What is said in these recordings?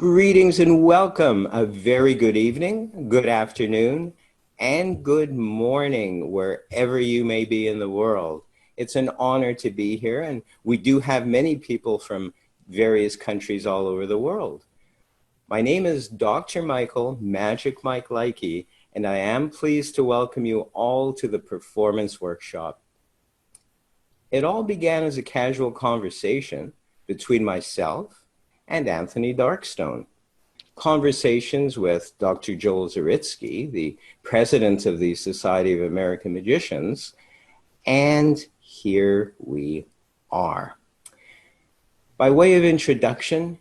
Greetings and welcome. A very good evening, good afternoon, and good morning, wherever you may be in the world. It's an honor to be here, and we do have many people from various countries all over the world. My name is Dr. Michael Magic Mike Likey, and I am pleased to welcome you all to the Performance Workshop. It all began as a casual conversation between myself and Anthony Darkstone. Conversations with Dr. Joel Zaritsky, the president of the Society of American Magicians, and here we are. By way of introduction,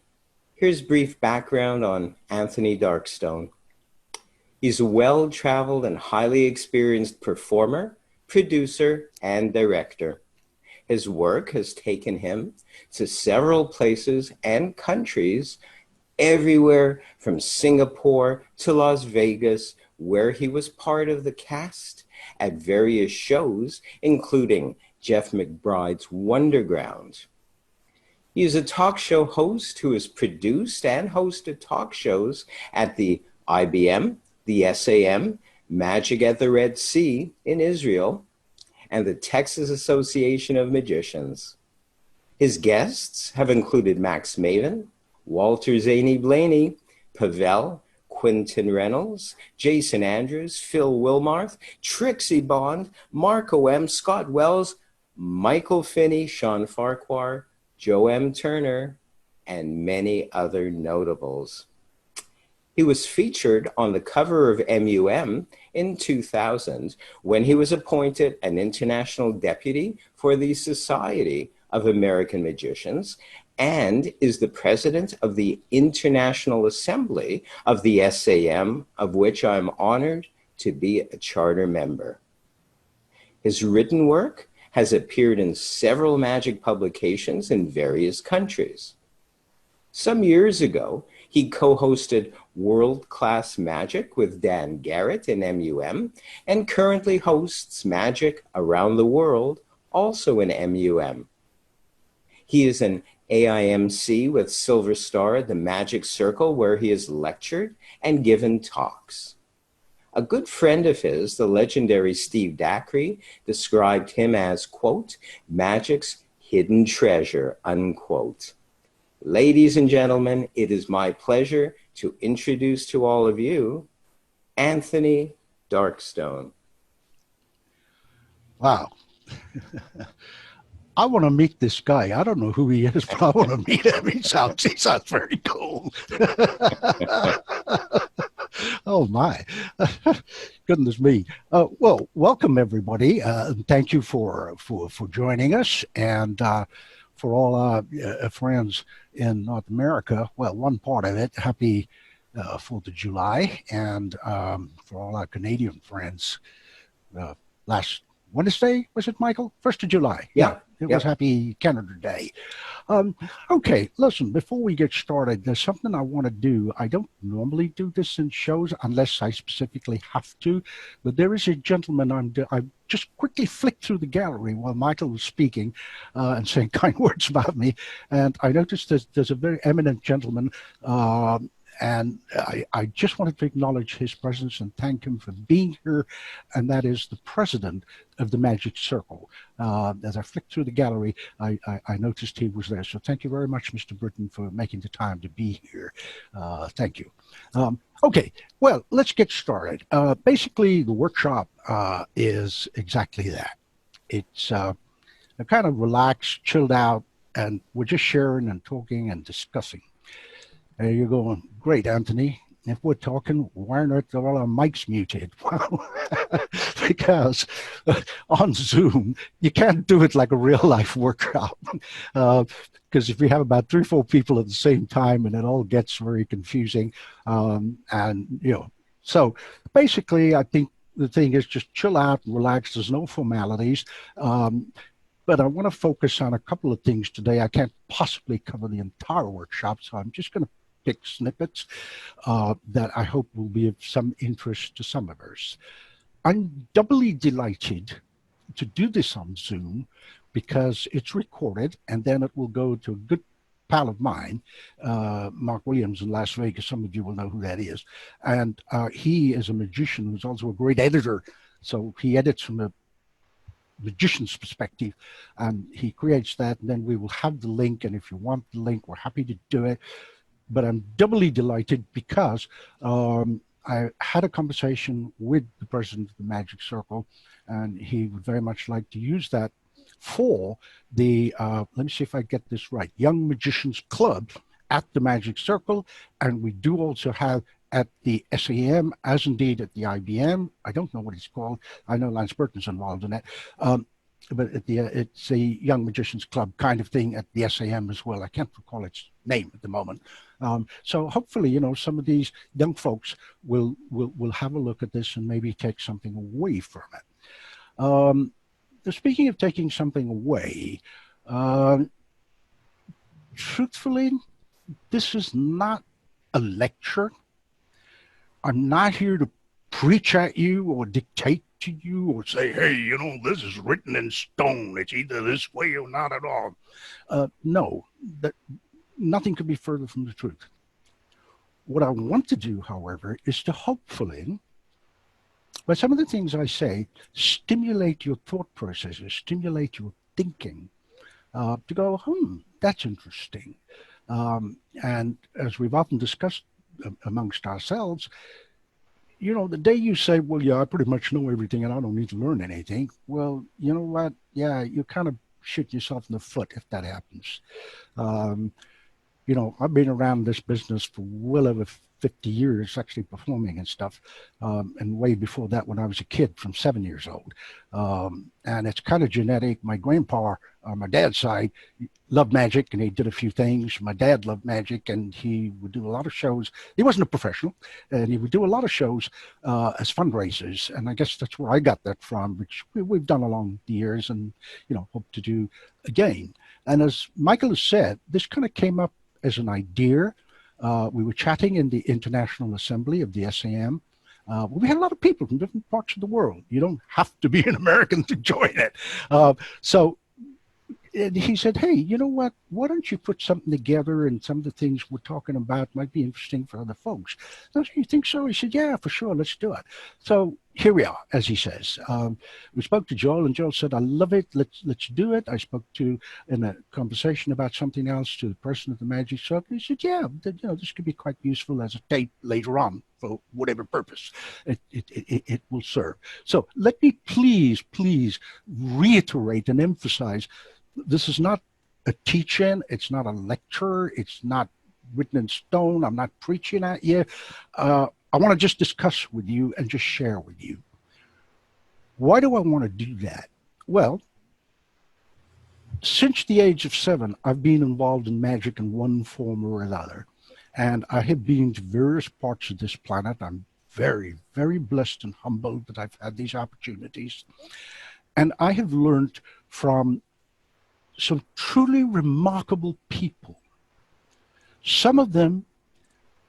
here's brief background on Anthony Darkstone. He's a well-traveled and highly experienced performer, producer, and director. His work has taken him to several places and countries, everywhere from Singapore to Las Vegas, where he was part of the cast at various shows, including Jeff McBride's Wonderground. He is a talk show host who has produced and hosted talk shows at the IBM, the SAM, Magic at the Red Sea in Israel, and the Texas Association of Magicians. His guests have included Max Maven, Walter Zaney Blaney, Pavel, Quinton Reynolds, Jason Andrews, Phil Wilmarth, Trixie Bond, Marco M., Scott Wells, Michael Finney, Sean Farquhar, Joe M. Turner, and many other notables. He was featured on the cover of MUM in 2000 when he was appointed an international deputy for the Society of American Magicians and is the president of the International Assembly of the SAM, of which I'm honored to be a charter member. His written work has appeared in several magic publications in various countries. Some years ago, he co-hosted World Class Magic with Dan Garrett in MUM and currently hosts Magic Around the World, also in MUM. He is an AIMC with Silver Star at the Magic Circle, where he has lectured and given talks. A good friend of his, the legendary Steve Dacre, described him as, quote, magic's hidden treasure, unquote. Ladies and gentlemen, it is my pleasure to introduce to all of you, Anthony Darkstone. Wow. I want to meet this guy. I don't know who he is, but I want to meet him. He sounds very cool. Oh my, goodness me. Well, welcome everybody. Thank you for joining us, and for all our friends in North America. Well, one part of it, happy 4th of July, and for all our Canadian friends, last Wednesday, was it, Michael? 1st of July. Yeah. It was Happy Canada Day. Okay, listen, before we get started, there's something I want to do. I don't normally do this in shows unless I specifically have to, but there is a gentleman I just quickly flicked through the gallery while Michael was speaking and saying kind words about me, and I noticed there's a very eminent gentleman, and I just wanted to acknowledge his presence and thank him for being here, and that is the president of the Magic Circle. As I flicked through the gallery, I noticed he was there. So thank you very much, Mr. Britton, for making the time to be here. Thank you. Okay, well, let's get started. Basically, the workshop is exactly that. It's a kind of relaxed, chilled out, and we're just sharing and talking and discussing. And you're going, great, Anthony. If we're talking, why aren't all our mics muted? Well, because on Zoom, you can't do it like a real life workshop. Because if you have about 3 or 4 people at the same time, and it all gets very confusing. So basically, I think the thing is just chill out, relax. There's no formalities. But I want to focus on a couple of things today. I can't possibly cover the entire workshop, so I'm just going to pick snippets that I hope will be of some interest to some of us. I'm doubly delighted to do this on Zoom because it's recorded and then it will go to a good pal of mine, Mark Williams in Las Vegas. Some of you will know who that is. And he is a magician who's also a great editor. So he edits from a magician's perspective, and he creates that. And then we will have the link. And if you want the link, we're happy to do it. But I'm doubly delighted because I had a conversation with the president of the Magic Circle, and he would very much like to use that for the, let me see if I get this right, Young Magicians Club at the Magic Circle. And we do also have at the SAM, as indeed at the IBM. I don't know what it's called. I know Lance Burton's involved in it. But at the, it's a Young Magicians Club kind of thing at the SAM as well. I can't recall its name at the moment. So hopefully, you know, some of these young folks will have a look at this and maybe take something away from it. Speaking of taking something away, truthfully, this is not a lecture. I'm not here to preach at you or dictate to you or say, hey, you know, this is written in stone. It's either this way or not at all. No, that nothing could be further from the truth. What I want to do, however, is to hopefully, by some of the things I say, stimulate your thought processes, stimulate your thinking, to go, that's interesting. And as we've often discussed amongst ourselves, you know, the day you say, well, yeah, I pretty much know everything and I don't need to learn anything. Well, you know what? Yeah, you kind of shoot yourself in the foot if that happens. You know, I've been around this business for well over 50 years, actually performing and stuff. And way before that, when I was a kid from 7 years old. And it's kind of genetic. My grandpa, on my dad's side, loved magic and he did a few things. My dad loved magic and he would do a lot of shows. He wasn't a professional and he would do a lot of shows as fundraisers. And I guess that's where I got that from, which we've done along the years and, you know, hope to do again. And as Michael has said, this kind of came up as an idea. We were chatting in the International Assembly of the SAM. We had a lot of people from different parts of the world. You don't have to be an American to join it. So and he said, hey, you know what? Why don't you put something together and some of the things we're talking about might be interesting for other folks. I said, you think so? He said, yeah, for sure. Let's do it. So here we are, as he says. We spoke to Joel and Joel said, I love it. Let's do it. I spoke to, in a conversation about something else, to the person at the Magic Circle. He said, yeah, you know, this could be quite useful as a tape later on for whatever purpose it will serve. So let me please reiterate and emphasize, this is not a teach-in. It's not a lecture. It's not written in stone. I'm not preaching at you. I want to just discuss with you and just share with you. Why do I want to do that? Well, since the age of 7, I've been involved in magic in one form or another. And I have been to various parts of this planet. I'm very, very blessed and humbled that I've had these opportunities. And I have learned from some truly remarkable people. Some of them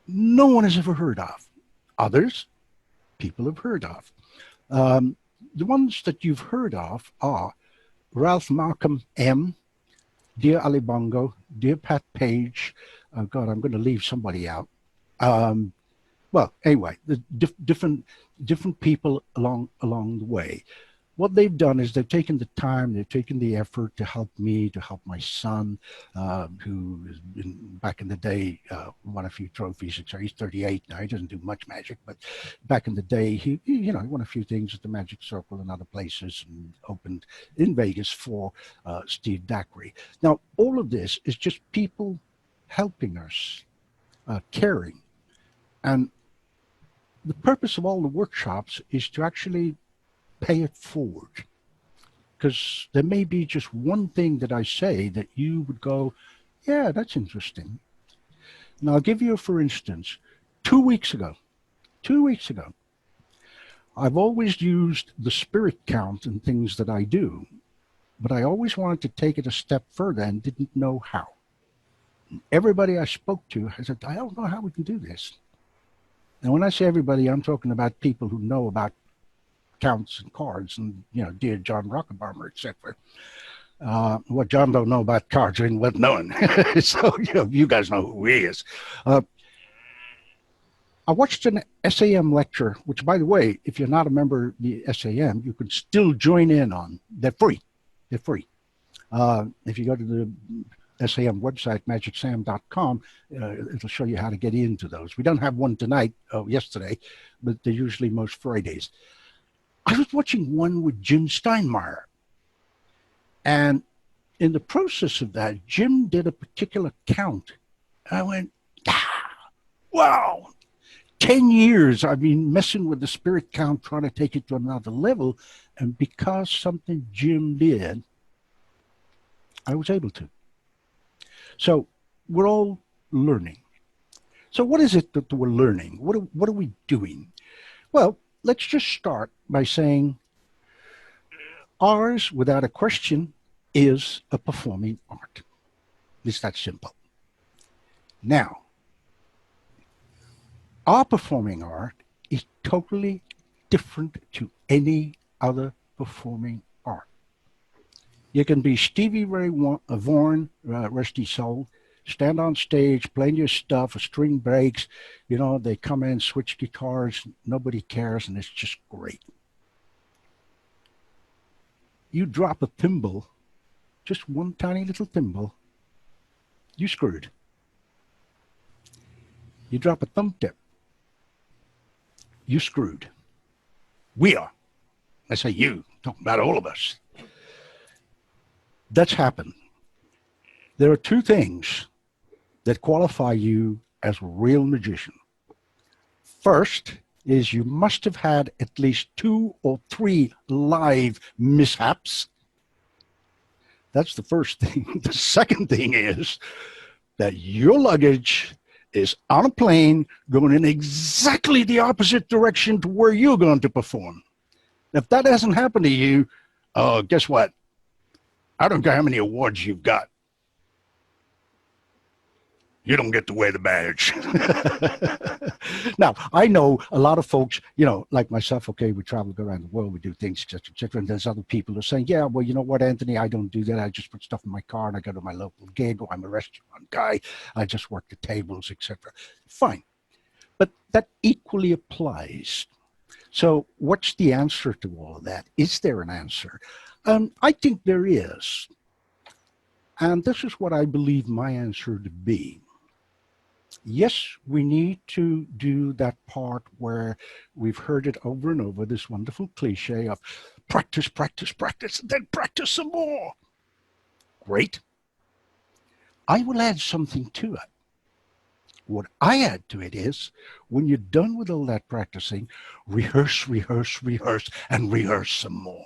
no one has ever heard of. Others, people have heard of. The ones that you've heard of are Ralph Markham M., Dear Ali Bongo, Dear Pat Page. Oh God, I'm going to leave somebody out. Well, anyway, the different people along the way. What they've done is they've taken the time, they've taken the effort to help me, to help my son, who has been, back in the day, won a few trophies. He's 38 now. He doesn't do much magic, but back in the day, he won a few things at the Magic Circle and other places, and opened in Vegas for Steve Dackery. Now, all of this is just people helping us, caring. And the purpose of all the workshops is to actually pay it forward, because there may be just one thing that I say that you would go, yeah, that's interesting. And I'll give you, for instance, 2 weeks ago, I've always used the spirit count in things that I do, but I always wanted to take it a step further and didn't know how. Everybody I spoke to, I said, I don't know how we can do this. And when I say everybody, I'm talking about people who know about counts and cards and, Dear John Rockebarmer, etc. What John don't know about cards ain't worth knowing. So you guys know who he is. Uh, I watched an SAM lecture, which, by the way, if you're not a member of the SAM, you can still join in on. They're free. They're free. If you go to the SAM website, magicsam.com, it'll show you how to get into those. We don't have one tonight, yesterday, but they're usually most Fridays. I was watching one with Jim Steinmeier. And in the process of that, Jim did a particular count. I went, wow, 10 years I've been messing with the spirit count, trying to take it to another level. And because something Jim did, I was able to. So we're all learning. So what is it that we're learning? What are we doing? Well, let's just start by saying ours, without a question, is a performing art. It's that simple. Now, our performing art is totally different to any other performing art. You can be Stevie Ray Vaughan, rest his soul, stand on stage, playing your stuff, a string breaks, they come in, switch guitars, nobody cares, and it's just great. You drop a thimble, just one tiny little thimble, you screwed. You drop a thumb tip, you screwed. We are. I say you, talking about all of us. That's happened. There are two things that qualify you as a real magician. First is you must have had at least 2 or 3 live mishaps. That's the first thing. The second thing is that your luggage is on a plane going in exactly the opposite direction to where you're going to perform. If that hasn't happened to you, guess what? I don't care how many awards you've got. You don't get to wear the badge. Now, I know a lot of folks, like myself, okay, we travel around the world, we do things, et cetera, et cetera. And there's other people who are saying, yeah, well, you know what, Anthony, I don't do that. I just put stuff in my car and I go to my local gig, or I'm a restaurant guy. I just work the tables, et cetera. Fine. But that equally applies. So what's the answer to all of that? Is there an answer? I think there is. And this is what I believe my answer to be. Yes, we need to do that part where we've heard it over and over, this wonderful cliche of practice, practice, practice, and then practice some more. Great. I will add something to it. What I add to it is, when you're done with all that practicing, rehearse, rehearse, rehearse, and rehearse some more.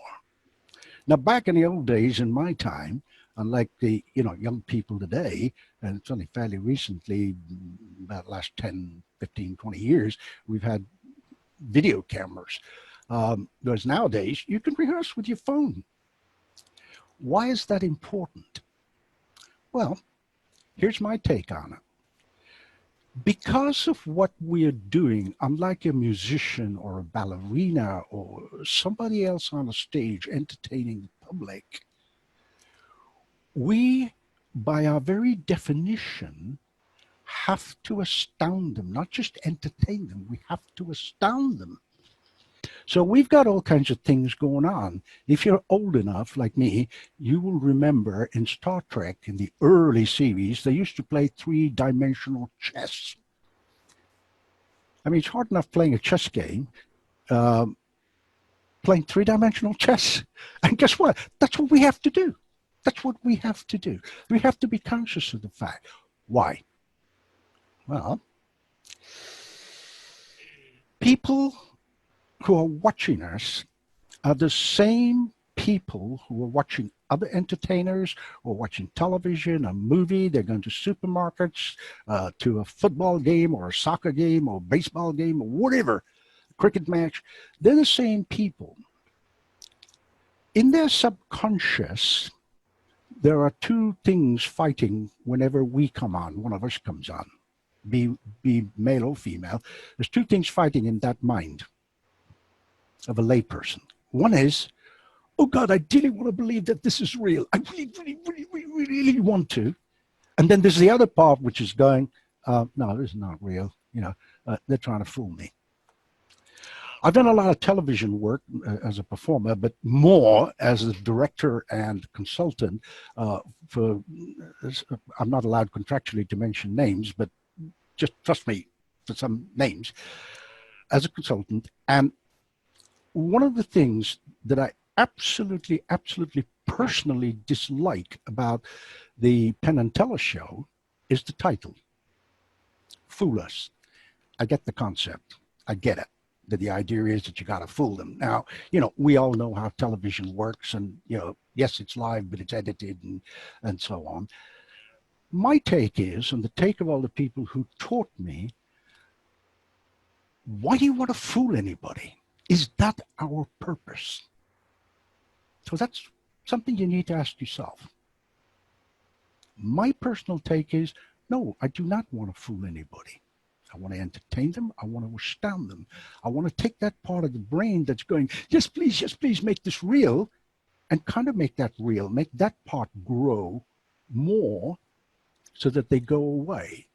Now, back in the old days, in my time, unlike the young people today, and it's only fairly recently, about the last 10, 15, 20 years, we've had video cameras. Whereas nowadays, you can rehearse with your phone. Why is that important? Well, here's my take on it. Because of what we're doing, unlike a musician or a ballerina or somebody else on a stage entertaining the public, we, by our very definition, have to astound them, not just entertain them, we have to astound them. So we've got all kinds of things going on. If you're old enough, like me, you will remember in Star Trek, in the early series, they used to play 3-dimensional chess. I mean, it's hard enough playing a chess game, playing 3-dimensional chess. And guess what? That's what we have to do. That's what we have to do. We have to be conscious of the fact. Why? Well, people who are watching us are the same people who are watching other entertainers or watching television, a movie. They're going to supermarkets, to a football game or a soccer game or baseball game or whatever, cricket match. They're the same people. In their subconscious, there are 2 things fighting whenever we come on, one of us comes on, be male or female. There's 2 things fighting in that mind of a layperson. One is, oh God, I really want to believe that this is real. I really, really, really, really, really want to. And then there's the other part which is going, no, this is not real. They're trying to fool me. I've done a lot of television work as a performer, but more as a director and consultant. For I'm not allowed contractually to mention names, but just trust me for some names as a consultant. And one of the things that I absolutely, absolutely personally dislike about the Penn and Teller show is the title, Fool Us. I get the concept. I get it. That the idea is that you got to fool them. Now, we all know how television works, and yes, it's live, but it's edited and so on. My take is, and the take of all the people who taught me, why do you want to fool anybody? Is that our purpose? So that's something you need to ask yourself. My personal take is, no, I do not want to fool anybody. I want to entertain them. I want to astound them. I want to take that part of the brain that's going, yes, please make this real, and kind of make that real, make that part grow more so that they go away.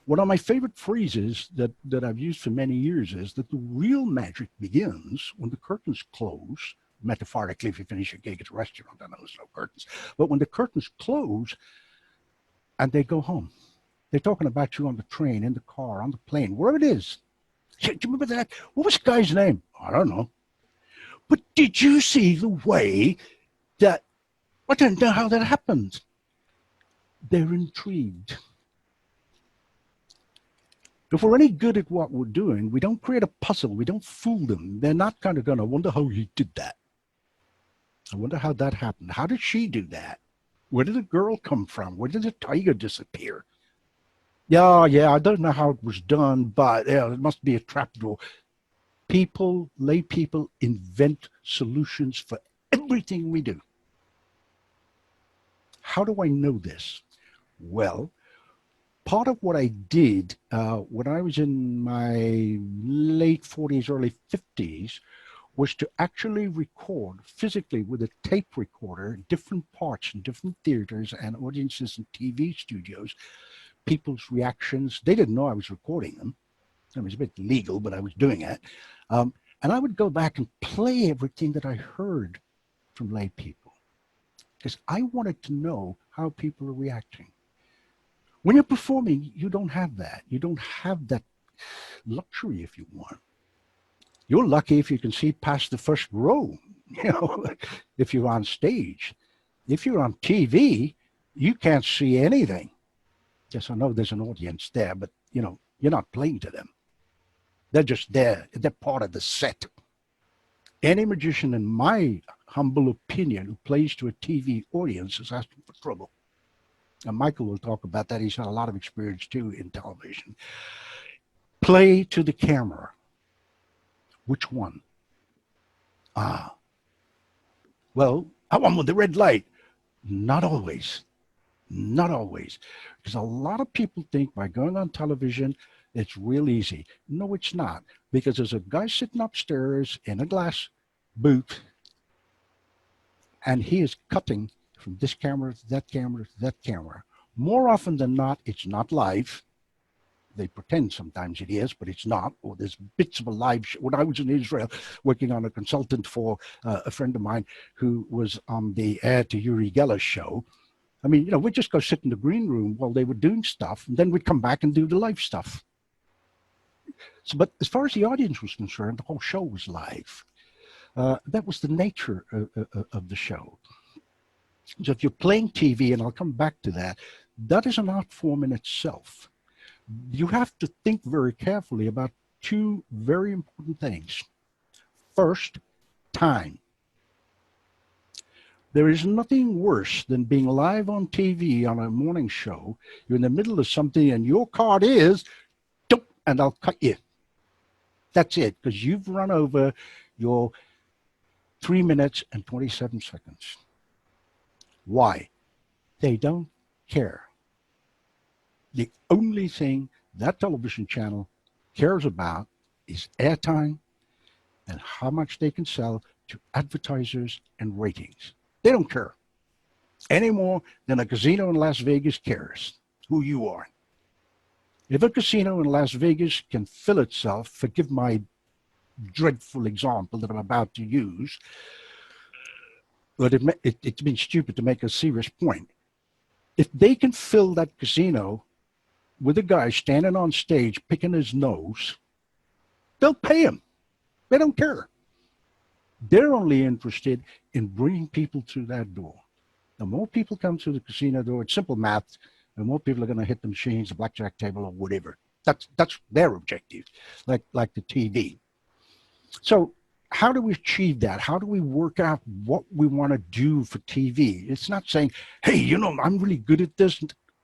One of my favorite phrases that I've used for many years is that the real magic begins when the curtains close. Metaphorically, if you finish your gig at a restaurant, I know there's no curtains. But when the curtains close and they go home, they're talking about you on the train, in the car, on the plane, wherever it is. Do you remember that? What was the guy's name? I don't know. But did you see the way that, I don't know how that happened. They're intrigued. If we're any good at what we're doing, we don't create a puzzle. We don't fool them. They're not kind of going to wonder how he did that. I wonder how that happened. How did she do that? Where did the girl come from? Where did the tiger disappear? Yeah, I don't know how it was done, but it must be a trapdoor. Lay people invent solutions for everything we do. How do I know this? Well, part of what I did when I was in my late 40s, early 50s, was to actually record physically with a tape recorder different parts in different theaters and audiences and TV studios, people's reactions. They didn't know I was recording them. It was a bit legal, but I was doing it. And I would go back and play everything that I heard from lay people because I wanted to know how people are reacting. When you're performing, you don't have that. You don't have that luxury if you want. You're lucky if you can see past the first row, if you're on stage. If you're on TV, you can't see anything. Yes, I know there's an audience there, but you're not playing to them. They're just there. They're part of the set. Any magician, in my humble opinion, who plays to a TV audience is asking for trouble. And Michael will talk about that. He's had a lot of experience too in television. Play to the camera. Which one? Well, I want with the red light. Not always. Not always. Because a lot of people think by going on television, it's real easy. No, it's not. Because there's a guy sitting upstairs in a glass booth, and he is cutting from this camera to that camera to that camera. More often than not, it's not live. They pretend sometimes it is, but it's not. Or there's bits of a live show. When I was in Israel working on a consultant for a friend of mine who was on the Air to Uri Geller's show, I mean, we'd just go sit in the green room while they were doing stuff, and then we'd come back and do the live stuff. So, but as far as the audience was concerned, the whole show was live. That was the nature of the show. So if you're playing TV, and I'll come back to that, that is an art form in itself. You have to think very carefully about two very important things. First, time. There is nothing worse than being live on TV on a morning show. You're in the middle of something and your card is, and I'll cut you. That's it, because you've run over your 3 minutes and 27 seconds. Why? They don't care. The only thing that television channel cares about is airtime and how much they can sell to advertisers and ratings. They don't care any more than a casino in Las Vegas cares who you are. If a casino in Las Vegas can fill itself, forgive my dreadful example that I'm about to use, but it's been stupid to make a serious point. If they can fill that casino with a guy standing on stage picking his nose, they'll pay him. They don't care. They're only interested in bringing people through that door. The more people come through the casino door, it's simple math. The more people are going to hit the machines, the blackjack table, or whatever. That's their objective, like the TV. So how do we achieve that? How do we work out what we want to do for TV? It's not saying, hey, I'm really good at this.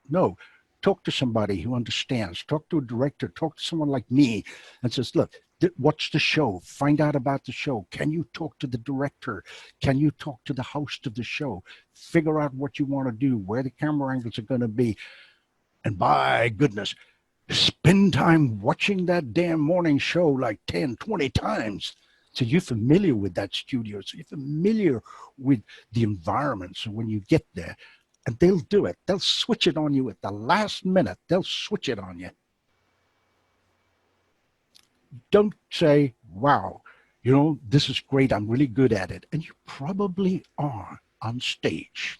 No, talk to somebody who understands. Talk to a director. Talk to someone like me and says, look, watch the show. Find out about the show. Can you talk to the director? Can you talk to the host of the show? Figure out what you want to do, where the camera angles are going to be. And by goodness, spend time watching that damn morning show like 10, 20 times. So you're familiar with that studio. So you're familiar with the environment. So when you get there, and they'll do it. They'll switch it on you at the last minute. They'll switch it on you. Don't say, wow, this is great. I'm really good at it. And you probably are on stage.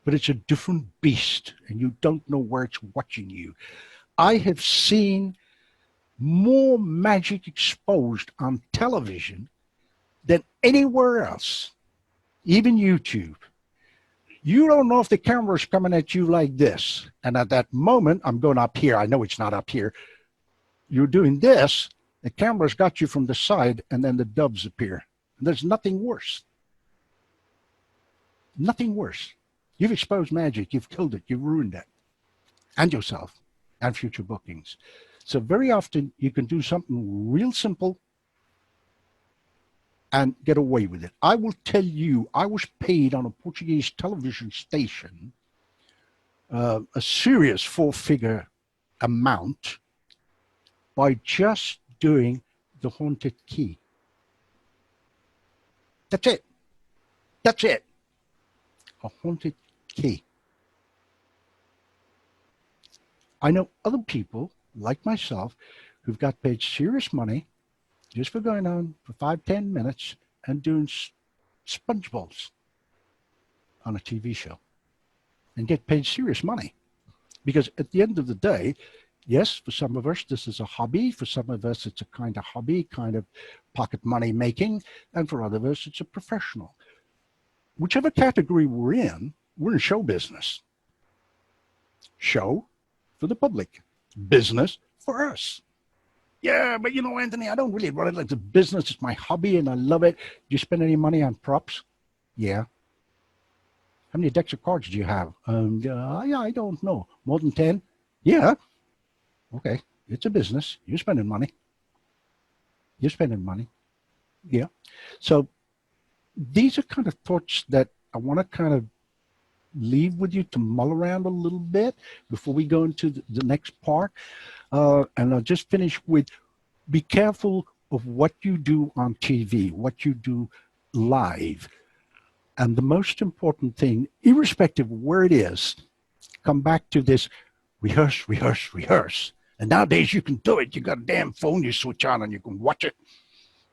But it's a different beast, and you don't know where it's watching you. I have seen more magic exposed on television than anywhere else, even YouTube. You don't know if the camera's coming at you like this. And at that moment, I'm going up here. I know it's not up here. You're doing this. The camera's got you from the side, and then the doves appear. And there's nothing worse. Nothing worse. You've exposed magic. You've killed it. You've ruined it. And yourself. And future bookings. So very often you can do something real simple and get away with it. I will tell you, I was paid on a Portuguese television station a serious four-figure amount by just doing the haunted key. That's it. That's it. A haunted key. I know other people like myself who've got paid serious money just for going on for 5-10 minutes and doing sponge balls on a TV show and get paid serious money. Because at the end of the day, yes, for some of us, this is a hobby. For some of us, it's a kind of hobby, kind of pocket money making. And for other of us, it's a professional. Whichever category we're in show business. Show for the public, business for us. Yeah, but Anthony, I don't really run it like a business. It's my hobby and I love it. Do you spend any money on props? Yeah. How many decks of cards do you have? Yeah, I don't know. More than 10? Yeah. Okay. It's a business. You're spending money. You're spending money. Yeah. So these are kind of thoughts that I want to kind of leave with you to mull around a little bit before we go into the next part. And I'll just finish with, be careful of what you do on TV, what you do live. And the most important thing, irrespective of where it is, come back to this rehearse, rehearse, rehearse. And nowadays you can do it. You got a damn phone you switch on and you can watch it,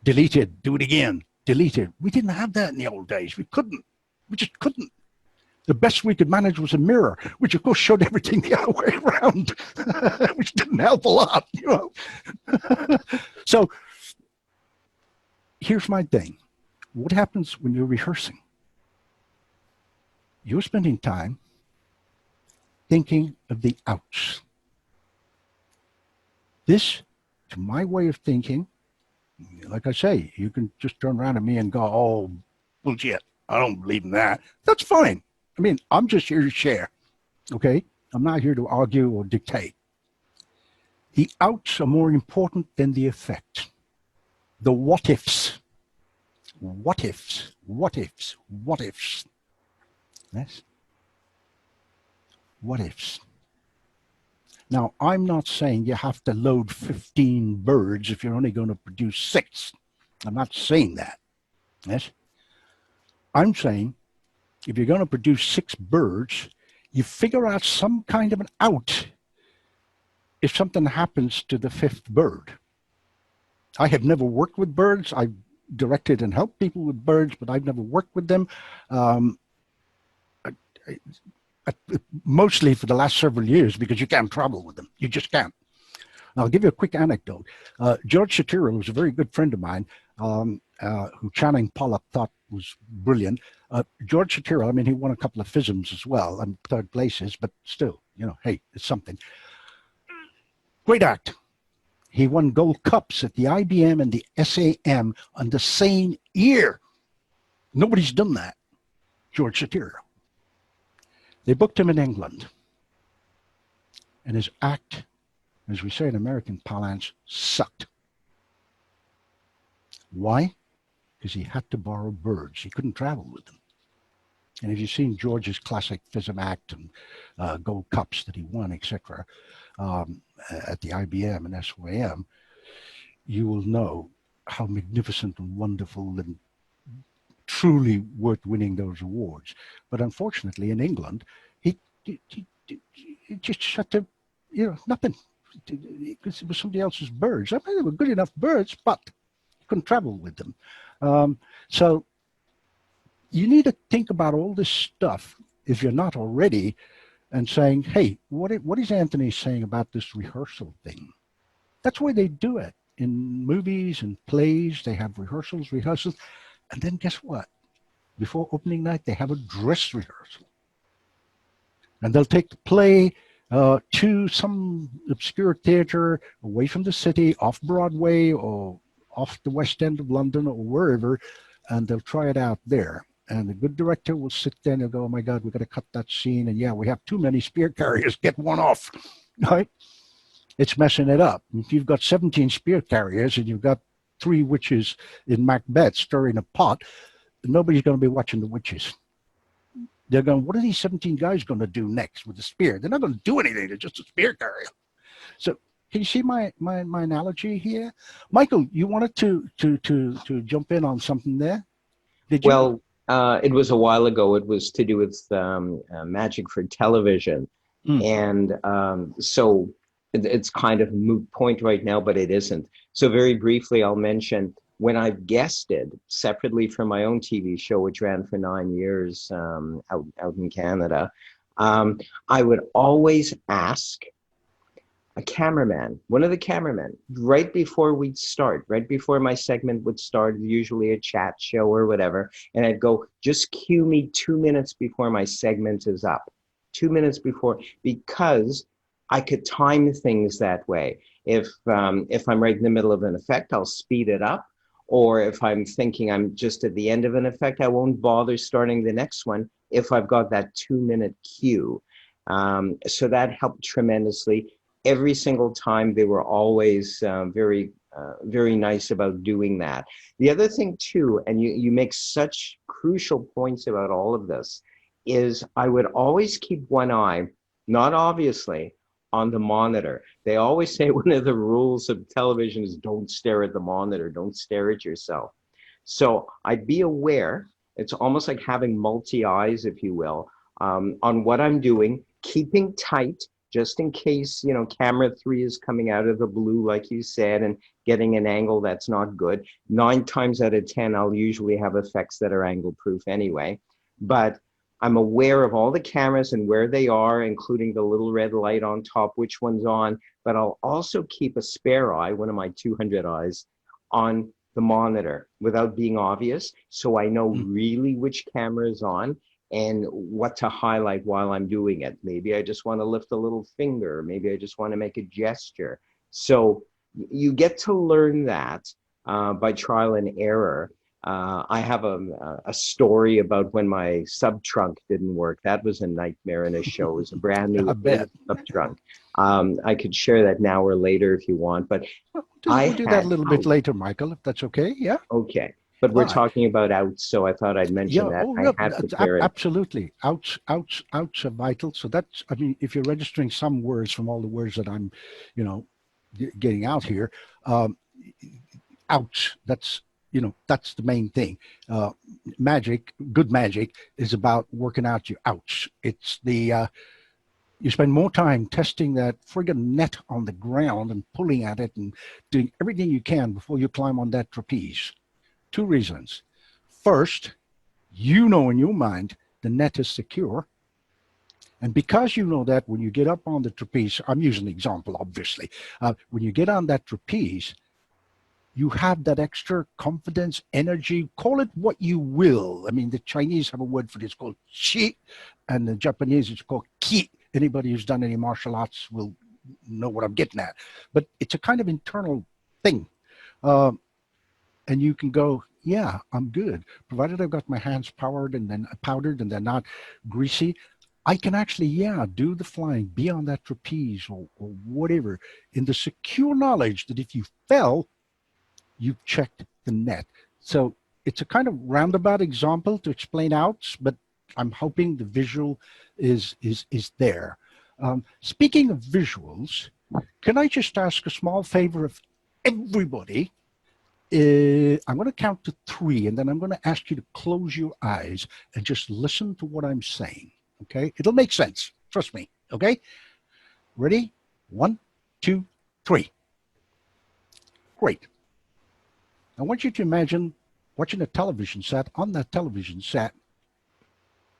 delete it, do it again, delete it. We didn't have that in the old days. We couldn't. We just couldn't. The best we could manage was a mirror, which of course showed everything the other way around, which didn't help a lot, So here's my thing. What happens when you're rehearsing? You're spending time thinking of the outs. This, to my way of thinking, like I say, you can just turn around at me and go, oh, bullshit, I don't believe in that. That's fine. I mean, I'm just here to share, okay? I'm not here to argue or dictate. The outs are more important than the effect. The what ifs. What ifs, what ifs, what ifs. Yes? What ifs. Now, I'm not saying you have to load 15 birds if you're only going to produce 6. I'm not saying that. Yes. I'm saying if you're going to produce 6 birds, you figure out some kind of an out if something happens to the 5th bird. I have never worked with birds. I've directed and helped people with birds, but I've never worked with them. Um, Mostly for the last several years because you can't travel with them. You just can't. I'll give you a quick anecdote. George Shapiro was a very good friend of mine who Channing Pollock thought was brilliant. George Shapiro, I mean, he won a couple of FISMs as well and third places, but still, hey, it's something. Great act. He won gold cups at the IBM and the SAM on the same year. Nobody's done that. George Shapiro. They booked him in England. And his act, as we say in American parlance, sucked. Why? Because he had to borrow birds. He couldn't travel with them. And if you've seen George's classic FISM act and gold cups that he won, etc., at the IBM and SOAM, you will know how magnificent and wonderful and truly worth winning those awards. But unfortunately, in England, he just shut to, nothing. Because it was somebody else's birds. I mean, they were good enough birds, but you couldn't travel with them. So you need to think about all this stuff if you're not already, and saying, hey, what is Anthony saying about this rehearsal thing? That's why they do it. In movies and plays, they have rehearsals. And then guess what? Before opening night, they have a dress rehearsal. And they'll take the play to some obscure theater away from the city, off Broadway or off the West End of London or wherever, and they'll try it out there. And the good director will sit there and go, oh my God, we've got to cut that scene. And yeah, we have too many spear carriers. Get one off, right? It's messing it up. If you've got 17 spear carriers and you've got 3 witches in Macbeth stirring a pot, nobody's going to be watching the witches. They're going, what are these 17 guys going to do next with the spear? They're not going to do anything. They're just a spear carrier. So can you see my analogy here? Michael, you wanted to jump in on something there? Did you? Well, it was a while ago. It was to do with magic for television. Mm. And so it's kind of a moot point right now, but it isn't. So very briefly, I'll mention when I've guested separately from my own TV show, which ran for 9 years out in Canada, I would always ask a cameraman, one of the cameramen, right before we'd start, right before my segment would start, usually a chat show or whatever, and I'd go, just cue me 2 minutes before my segment is up. 2 minutes before, because I could time things that way. If I'm right in the middle of an effect, I'll speed it up. Or if I'm thinking I'm just at the end of an effect, I won't bother starting the next one if I've got that 2-minute cue. So that helped tremendously. Every single time they were always very nice about doing that. The other thing too, and you make such crucial points about all of this, is I would always keep one eye, not obviously, on the monitor. They always say one of the rules of television is don't stare at the monitor, don't stare at yourself. So I'd be aware, it's almost like having multi-eyes, if you will, on what I'm doing, keeping tight, just in case, camera 3 is coming out of the blue, like you said, and getting an angle that's not good. 9 times out of 10, I'll usually have effects that are angle proof anyway. But I'm aware of all the cameras and where they are, including the little red light on top, which one's on. But I'll also keep a spare eye, one of my 200 eyes, on the monitor without being obvious. So I know really which camera is on and what to highlight while I'm doing it. Maybe I just want to lift a little finger. Maybe I just want to make a gesture. So you get to learn that by trial and error. I have a story about when my sub trunk didn't work. That was a nightmare in a show. It was a brand new sub trunk. I could share that now or later if you want, but we'll do that a little bit later, Michael, if that's okay. Yeah. Okay. But we're talking about outs, so I thought I'd mention that. I had to clear it. Absolutely. Outs are vital. So that's, I mean, if you're registering some words from all the words that I'm, getting out here, outs, that's, that's the main thing. Uh, Magic, good magic, is about working out your outs. It's you spend more time testing that friggin' net on the ground and pulling at it and doing everything you can before you climb on that trapeze. Two reasons. First, you know in your mind the net is secure. And because you know that when you get up on the trapeze, I'm using an example, obviously. When you get on that trapeze, you have that extra confidence, energy, call it what you will. I mean, the Chinese have a word for this called qi, and the Japanese it's called ki. Anybody who's done any martial arts will know what I'm getting at. But it's a kind of internal thing. Uh, and you can go, yeah, I'm good. Provided I've got my hands powered and then powdered and they're not greasy, I can actually, yeah, do the flying, be on that trapeze or whatever, in the secure knowledge that if you fell, you've checked the net. So it's a kind of roundabout example to explain outs, but I'm hoping the visual is there. Speaking of visuals, can I just ask a small favor of everybody? I'm going to count to three, and then I'm going to ask you to close your eyes and just listen to what I'm saying. Okay? It'll make sense. Trust me. Okay? Ready? One, two, three. Great. I want you to imagine watching a television set. On that television set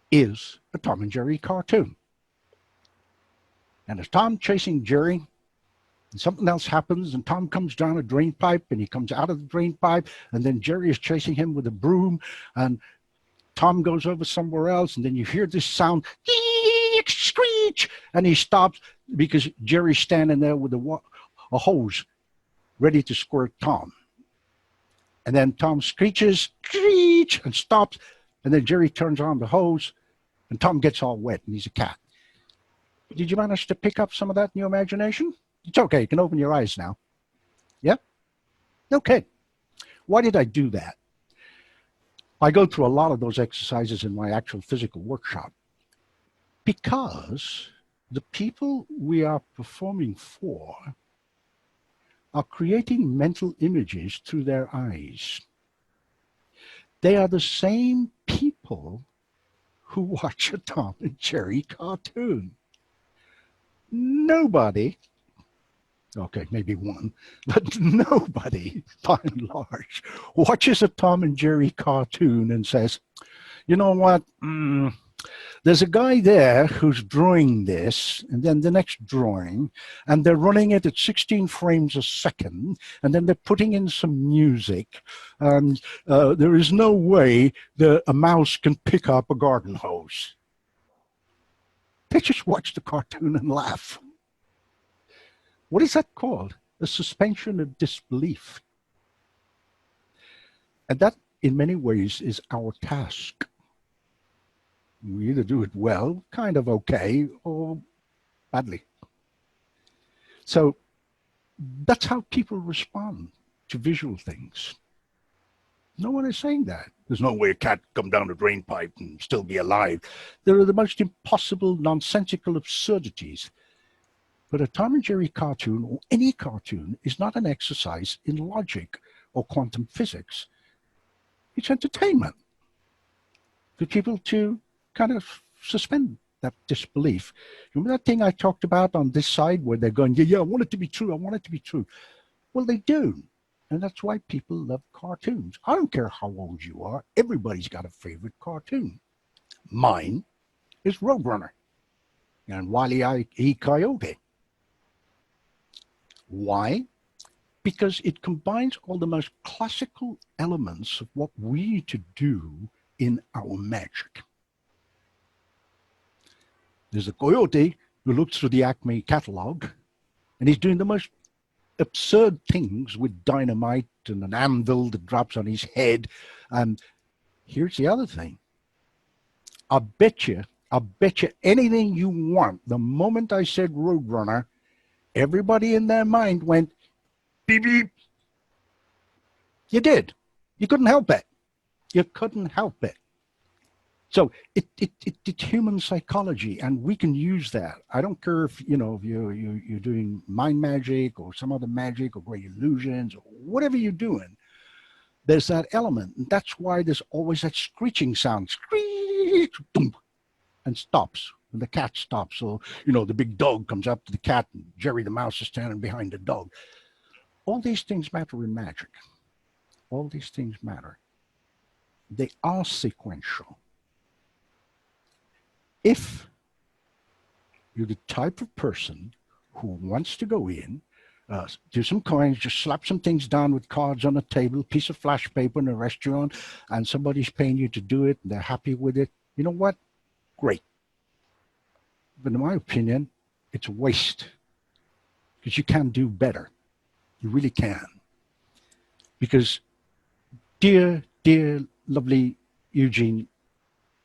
is a Tom and Jerry cartoon. And as Tom chasing Jerry, and something else happens, and Tom comes down a drain pipe, and he comes out of the drain pipe, and then Jerry is chasing him with a broom, and Tom goes over somewhere else, and then you hear this sound, screech, and he stops because Jerry's standing there with a hose ready to squirt Tom. And then Tom screeches, screech, and stops, and then Jerry turns on the hose, and Tom gets all wet, and he's a cat. Did you manage to pick up some of that in your imagination? It's okay. You can open your eyes now. Yeah? Okay. Why did I do that? I go through a lot of those exercises in my actual physical workshop because the people we are performing for are creating mental images through their eyes. They are the same people who watch a Tom and Jerry cartoon. Nobody, okay, maybe one, but nobody, by and large, watches a Tom and Jerry cartoon and says, you know what, there's a guy there who's drawing this, and then the next drawing, and they're running it at 16 frames a second, and then they're putting in some music, and there is no way that a mouse can pick up a garden hose. They just watch the cartoon and laugh. What is that called? A suspension of disbelief. And that, in many ways, is our task. We either do it well, kind of okay, or badly. So that's how people respond to visual things. No one is saying that. There's no way a cat can come down a drain pipe and still be alive. There are the most impossible, nonsensical absurdities. But a Tom and Jerry cartoon, or any cartoon, is not an exercise in logic or quantum physics. It's entertainment for people to kind of suspend that disbelief. Remember that thing I talked about on this side where they're going, yeah, I want it to be true, I want it to be true. Well, they do. And that's why people love cartoons. I don't care how old you are. Everybody's got a favorite cartoon. Mine is Roadrunner and Wile E. Coyote. Why? Because it combines all the most classical elements of what we need to do in our magic. There's a coyote who looks through the Acme catalog, and he's doing the most absurd things with dynamite and an anvil that drops on his head. And here's the other thing. I'll bet you anything you want. The moment I said Roadrunner, everybody in their mind went, beep, beep. You did. You couldn't help it. You couldn't help it. So it's human psychology, and we can use that. I don't care if you're doing mind magic or some other magic or great illusions or whatever you're doing. There's that element. And that's why there's always that screeching sound. Screech, thump, and stops. And the cat stops. So, the big dog comes up to the cat and Jerry the mouse is standing behind the dog. All these things matter in magic. All these things matter. They are sequential. If you're the type of person who wants to go in, do some coins, just slap some things down with cards on a table, piece of flash paper in a restaurant, and somebody's paying you to do it, and they're happy with it, you know what? Great. But in my opinion, it's a waste. Because you can do better. You really can. Because dear, lovely Eugene,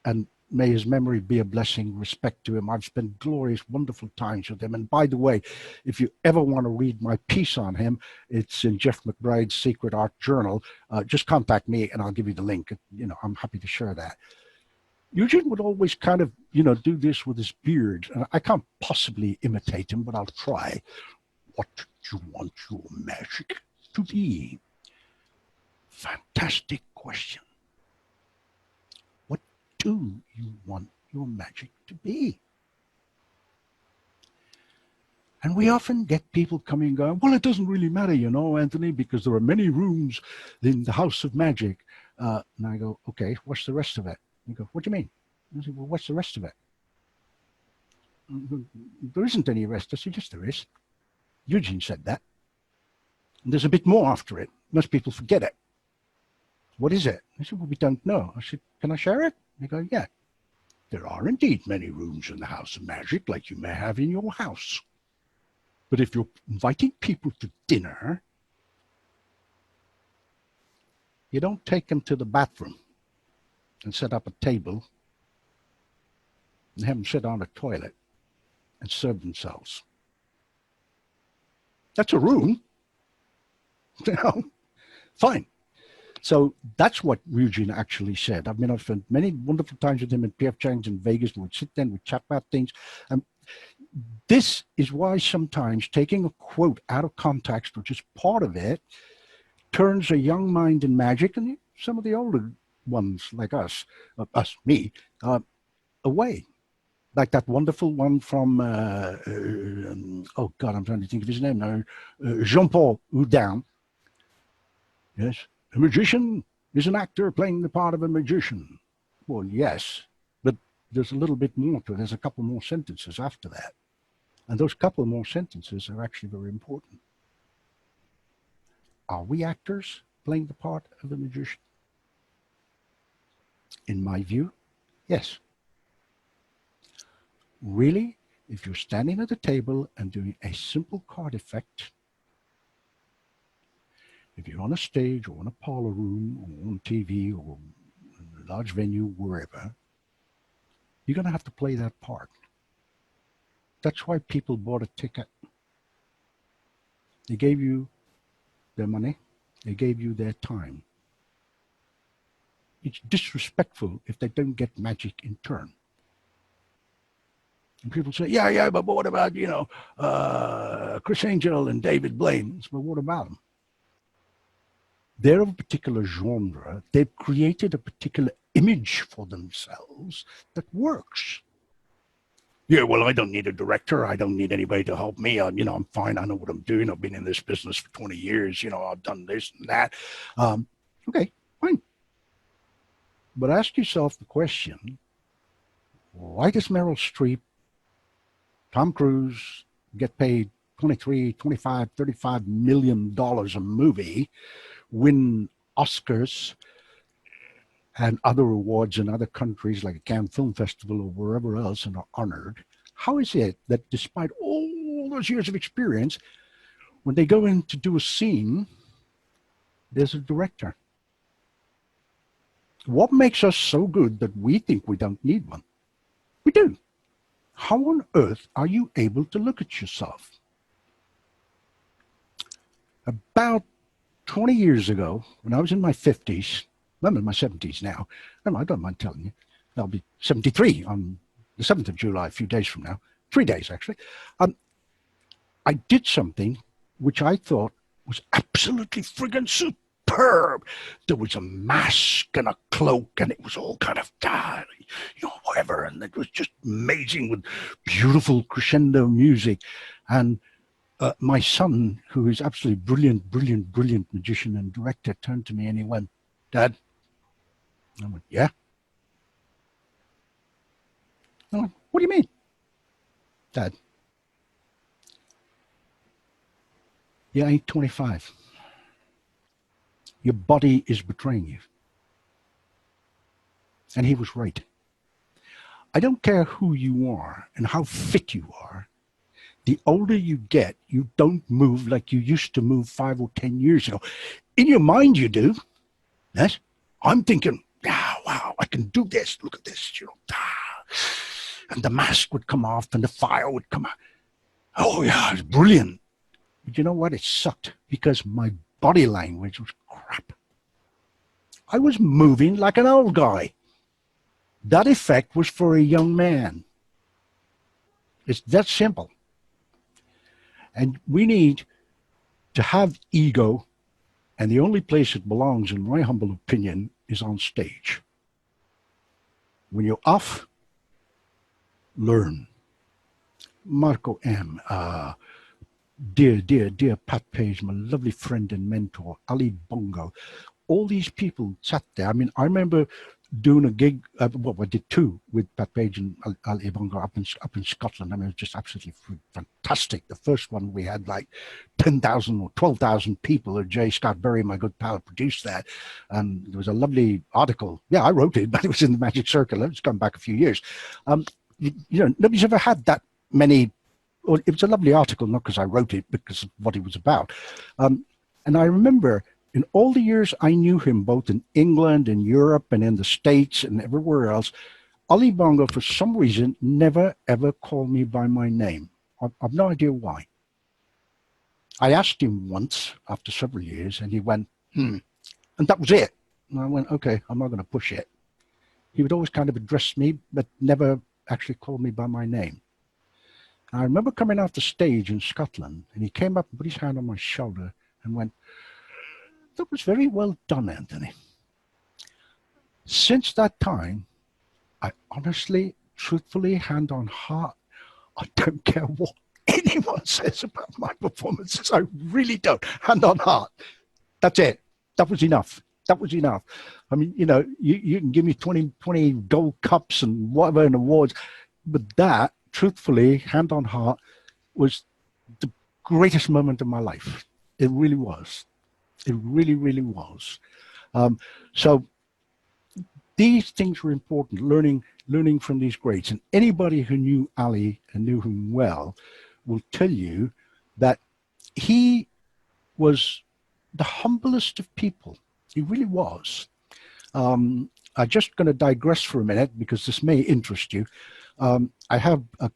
and may his memory be a blessing, respect to him. I've spent glorious, wonderful times with him. And by the way, if you ever want to read my piece on him, it's in Jeff McBride's Secret Art Journal. Just contact me and I'll give you the link. I'm happy to share that. Eugene would always kind of, do this with his beard. And I can't possibly imitate him, but I'll try. What do you want your magic to be? Fantastic question. What do you want your magic to be? And we often get people coming and going, well, it doesn't really matter, Anthony, because there are many rooms in the House of Magic. And I go, okay, what's the rest of it? You go, what do you mean? I say, well, what's the rest of it? There isn't any rest. I said, yes, there is. Eugene said that. And there's a bit more after it. Most people forget it. What is it? I said, well, we don't know. I said, can I share it? They go, yeah. There are indeed many rooms in the House of Magic, like you may have in your house. But if you're inviting people to dinner, you don't take them to the bathroom and set up a table and have them sit on a toilet and serve themselves. That's a room. Fine. So that's what Eugene actually said. I mean, I've spent many wonderful times with him in PF Chang's in Vegas. We would sit there and we'd chat about things. This is why sometimes taking a quote out of context, which is part of it, turns a young mind in magic and some of the older ones like me, away. Like that wonderful one from, oh God, I'm trying to think of his name now, Jean-Paul Houdin. Yes, a magician is an actor playing the part of a magician. Well, yes, but there's a little bit more to it. There's a couple more sentences after that. And those couple more sentences are actually very important. Are we actors playing the part of a magician? In my view, yes. Really, if you're standing at a table and doing a simple card effect, if you're on a stage or in a parlor room or on TV or a large venue, wherever, you're going to have to play that part. That's why people bought a ticket. They gave you their money. They gave you their time. It's disrespectful if they don't get magic in turn. And people say, yeah, but what about, Chris Angel and David Blaine? But what about them? They're of a particular genre. They've created a particular image for themselves that works. Yeah, well, I don't need a director. I don't need anybody to help me. I'm fine. I know what I'm doing. I've been in this business for 20 years. I've done this and that. Okay, fine. But ask yourself the question, why does Meryl Streep, Tom Cruise get paid $23, $25, $35 million a movie, win Oscars and other awards in other countries like a Cannes Film Festival or wherever else and are honored? How is it that despite all those years of experience, when they go in to do a scene, there's a director? What makes us so good that we think we don't need one? We do. How on earth are you able to look at yourself? About 20 years ago, when I was in my 50s, I'm in my 70s now, and I don't mind telling you, I'll be 73 on the 7th of July, a few days from now, 3 days actually. I did something which I thought was absolutely friggin' superb. superb. There was a mask and a cloak, and it was all kind of, whatever. And it was just amazing with beautiful crescendo music. And my son, who is absolutely brilliant, brilliant, brilliant magician and director, turned to me and he went, "Dad." I went, "Yeah." I went, "What do you mean?" "Dad, you ain't 25. Your body is betraying you." And he was right. I don't care who you are and how fit you are. The older you get, you don't move like you used to move 5 or 10 years ago. In your mind, you do. Yes. I'm thinking, wow, I can do this. Look at this, And the mask would come off and the fire would come out. Oh, yeah, it's brilliant. But you know what? It sucked because my body language was crap. I was moving like an old guy. That effect was for a young man. It's that simple. And we need to have ego, and the only place it belongs, in my humble opinion, is on stage. When you're off, learn. Marco M., dear Pat Page, my lovely friend and mentor, Ali Bongo, all these people sat there. I mean, I remember doing a gig, I did two with Pat Page and Ali Bongo up in Scotland. I mean, it was just absolutely fantastic. The first one, we had like 10,000 or 12,000 people. Jay Scott Berry, my good pal, produced that. And there was a lovely article. Yeah, I wrote it, but it was in the Magic Circle. It's gone back a few years. Nobody's ever had that many. Well, it was a lovely article, not because I wrote it, because of what it was about. And I remember in all the years I knew him, both in England, in Europe, and in the States, and everywhere else, Ali Bongo, for some reason, never, ever called me by my name. I've no idea why. I asked him once after several years, and he went, and that was it. And I went, okay, I'm not going to push it. He would always kind of address me, but never actually call me by my name. I remember coming off the stage in Scotland, and he came up and put his hand on my shoulder and went, "That was very well done, Anthony." Since that time, I honestly, truthfully, hand on heart, I don't care what anyone says about my performances. I really don't. Hand on heart. That's it. That was enough. That was enough. I mean, you can give me 20 gold cups and whatever and awards, but that, truthfully, hand on heart, was the greatest moment of my life. It really was. It really, really was. So these things were important, learning from these greats. And anybody who knew Ali and knew him well will tell you that he was the humblest of people. He really was. I'm just going to digress for a minute because this may interest you. I have a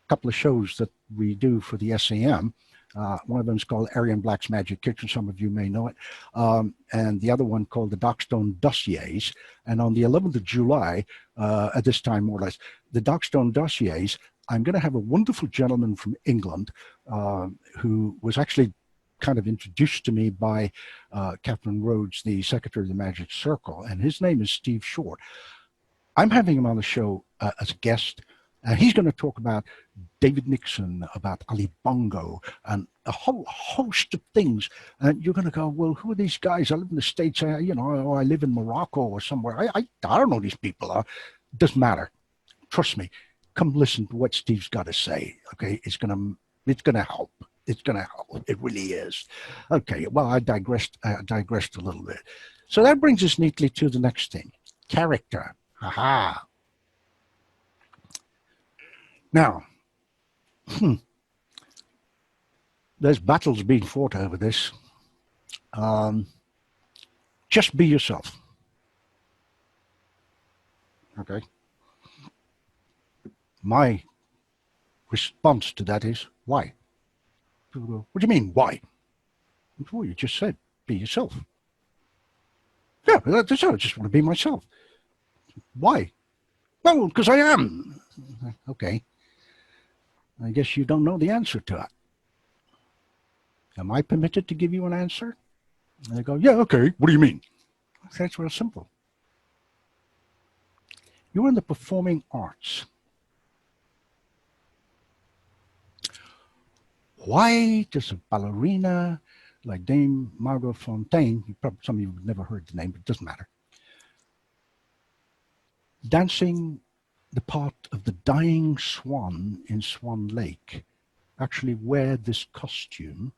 couple of shows that we do for the SAM. One of them is called Arian Black's Magic Kitchen. Some of you may know it. And the other one called the Darkstone Dossiers. And on the 11th of July, at this time more or less, the Darkstone Dossiers, I'm going to have a wonderful gentleman from England who was actually kind of introduced to me by Catherine Rhodes, the secretary of the Magic Circle. And his name is Steve Short. I'm having him on the show as a guest. He's going to talk about David Nixon, about Ali Bongo, and a whole host of things. And you're going to go, well, who are these guys? I live in the States. I live in Morocco or somewhere. I don't know who these people are. Doesn't matter. Trust me. Come listen to what Steve's got to say. Okay, it's going to help. It's going to help. It really is. Okay. Well, I digressed a little bit. So that brings us neatly to the next thing: character. Aha. Now, there's battles being fought over this. Just be yourself. Okay. My response to that is, why? People go, what do you mean, why? Well, you just said, be yourself. Yeah, that's it. I just want to be myself. Why? Well, because I am. Okay. I guess you don't know the answer to it. Am I permitted to give you an answer? And they go, yeah, okay, what do you mean? I say, it's real simple. You're in the performing arts. Why does a ballerina like Dame Margot Fontaine, some of you have never heard the name, but it doesn't matter, dancing the part of the dying swan in Swan Lake, actually wear this costume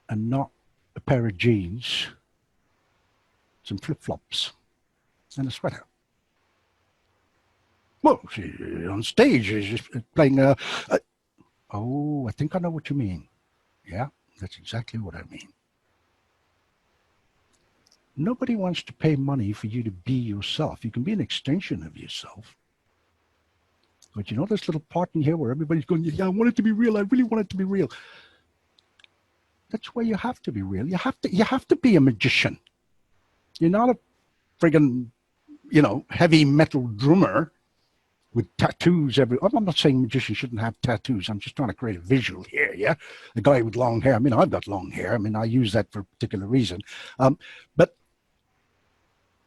and not a pair of jeans, some flip-flops, and a sweater? Well, she, on stage, she's playing oh, I think I know what you mean. Yeah, that's exactly what I mean. Nobody wants to pay money for you to be yourself. You can be an extension of yourself. But you know this little part in here where everybody's going, yeah, I want it to be real. I really want it to be real. That's where you have to be real. You have to be a magician. You're not a friggin', heavy metal drummer with tattoos I'm not saying magicians shouldn't have tattoos. I'm just trying to create a visual here, yeah? The guy with long hair. I mean, I've got long hair. I mean, I use that for a particular reason. But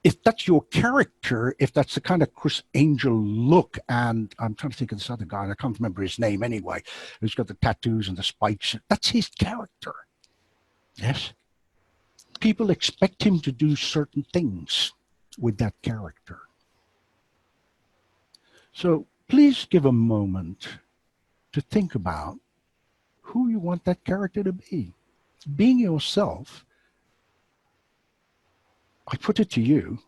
if that's your character, if that's the kind of Chris Angel look, and I'm trying to think of this other guy, and I can't remember his name anyway, who's got the tattoos and the spikes, that's his character. Yes? People expect him to do certain things with that character. So please give a moment to think about who you want that character to be. Being yourself, I put it to you,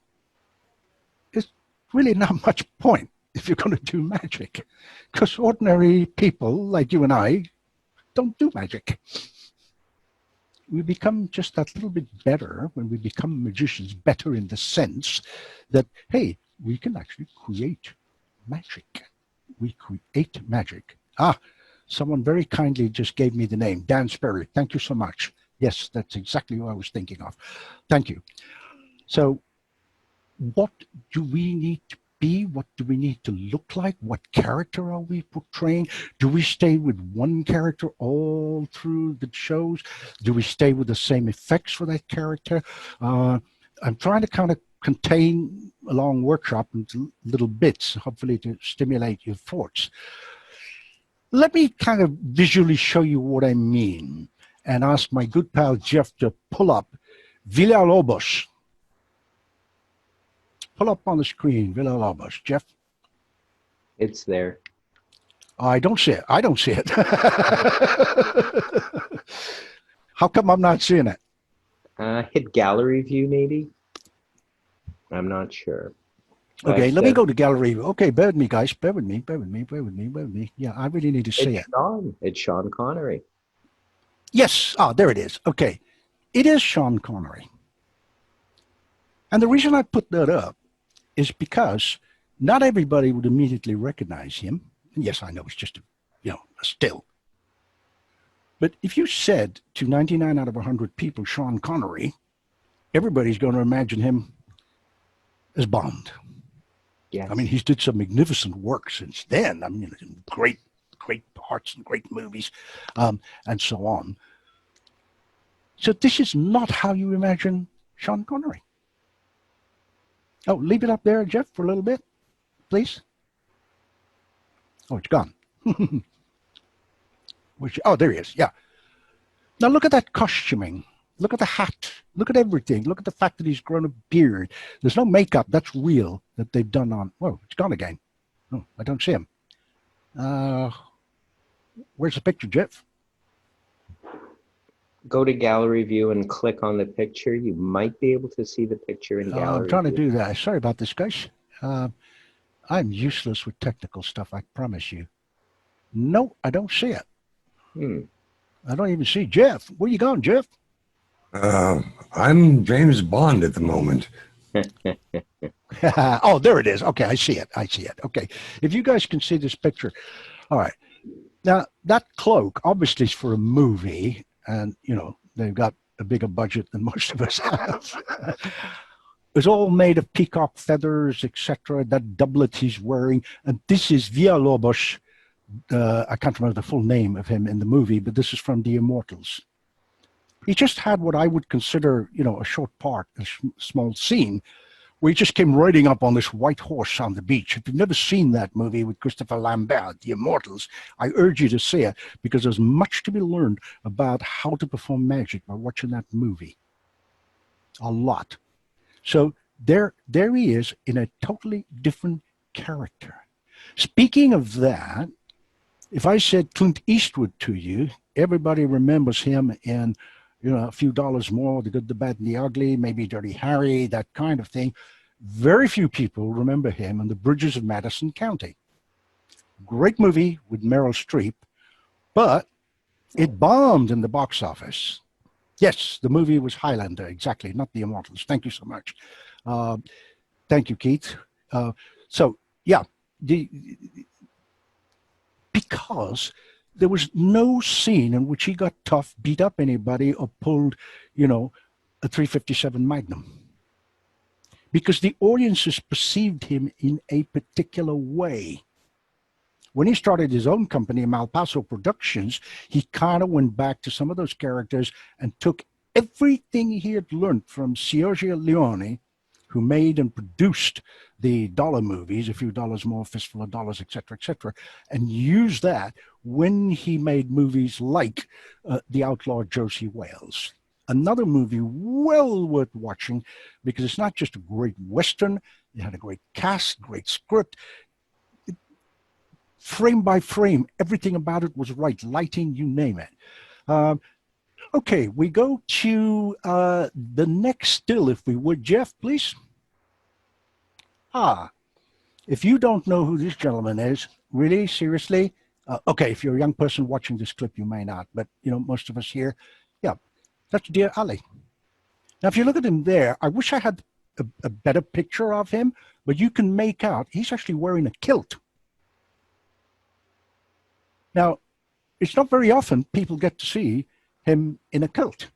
is really not much point if you're going to do magic, because ordinary people like you and I don't do magic. We become just that little bit better when we become magicians, better in the sense that, hey, we can actually create magic. We create magic. Someone very kindly just gave me the name, Dan Sperry. Thank you so much. Yes, that's exactly what I was thinking of. Thank you. So what do we need to be? What do we need to look like? What character are we portraying? Do we stay with one character all through the shows? Do we stay with the same effects for that character? I'm trying to kind of contain a long workshop into little bits, hopefully to stimulate your thoughts. Let me kind of visually show you what I mean and ask my good pal Jeff to pull up Villalobos. Pull up on the screen, Villalobos. Jeff? It's there. I don't see it. I don't see it. How come I'm not seeing it? Hit gallery view, maybe. I'm not sure. Okay, let me go to gallery view. Okay, bear with me, guys. Bear with me. Yeah, I really need to see it. It's Sean Connery. Yes. There it is. Okay. It is Sean Connery. And the reason I put that up is because not everybody would immediately recognize him. And yes, I know it's just a still. But if you said to 99 out of 100 people, Sean Connery, everybody's going to imagine him as Bond. Yes. I mean, he's did some magnificent work since then. I mean, great parts and great movies, and so on. So this is not how you imagine Sean Connery. Oh, leave it up there, Jeff, for a little bit, please. Oh, it's gone. There he is. Yeah. Now look at that costuming. Look at the hat. Look at everything. Look at the fact that he's grown a beard. There's no makeup. That's real that they've done on. Whoa, it's gone again. Oh, I don't see him. Where's the picture, Jeff? Go to gallery view and click on the picture. You might be able to see the picture in gallery I'm trying to view. do that. Sorry about this, guys. I'm useless with technical stuff, I promise you. No, I don't see it. I don't even see Jeff. Where you going, Jeff? I'm James Bond at the moment. Oh, there it is. Okay, I see it. Okay, if you guys can see this picture. All right. Now, that cloak obviously is for a movie, and, they've got a bigger budget than most of us have. It's all made of peacock feathers, etc. That doublet he's wearing. And this is Villalobos. I can't remember the full name of him in the movie, but this is from The Immortals. He just had what I would consider, a short part, a small scene, where he just came riding up on this white horse on the beach. If you've never seen that movie with Christopher Lambert, The Immortals, I urge you to see it, because there's much to be learned about how to perform magic by watching that movie. A lot. So there he is in a totally different character. Speaking of that, if I said Clint Eastwood to you, everybody remembers him in, A Few Dollars More, The Good, the Bad, and the Ugly, maybe Dirty Harry, that kind of thing. Very few people remember him in The Bridges of Madison County. Great movie with Meryl Streep, but it bombed in the box office. Yes, the movie was Highlander, exactly, not The Immortals. Thank you so much. Uh, thank you, Keith. So, yeah, because there was no scene in which he got tough, beat up anybody, or pulled, a 357 Magnum. Because the audiences perceived him in a particular way. When he started his own company, Malpaso Productions, he kind of went back to some of those characters and took everything he had learned from Sergio Leone, who made and produced the dollar movies, A Few Dollars More, Fistful of Dollars, etc., and used that when he made movies like The Outlaw Josie Wales. Another movie well worth watching, because it's not just a great Western, it had a great cast, great script. Frame by frame, everything about it was right. Lighting, you name it. Okay, we go to the next still, if we would. Jeff, please. If you don't know who this gentleman is, really, seriously, okay, if you're a young person watching this clip, you may not, but, most of us here, yeah, that's Dear Ali. Now, if you look at him there, I wish I had a better picture of him, but you can make out he's actually wearing a kilt. Now, it's not very often people get to see him in a kilt.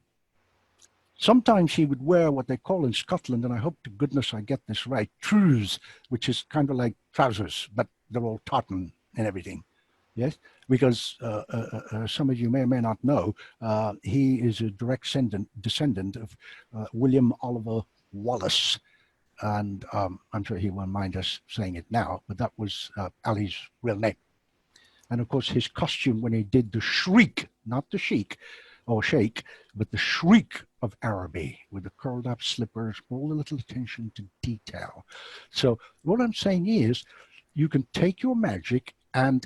Sometimes he would wear what they call in Scotland, and I hope to goodness I get this right, trews, which is kind of like trousers, but they're all tartan and everything. Yes, because some of you may or may not know, he is a direct descendant of William Oliver Wallace. And I'm sure he won't mind us saying it now, but that was Ali's real name. And of course, his costume when he did the shriek, not the chic or shake, but the shriek of Araby with the curled up slippers, all the little attention to detail. So what I'm saying is, you can take your magic and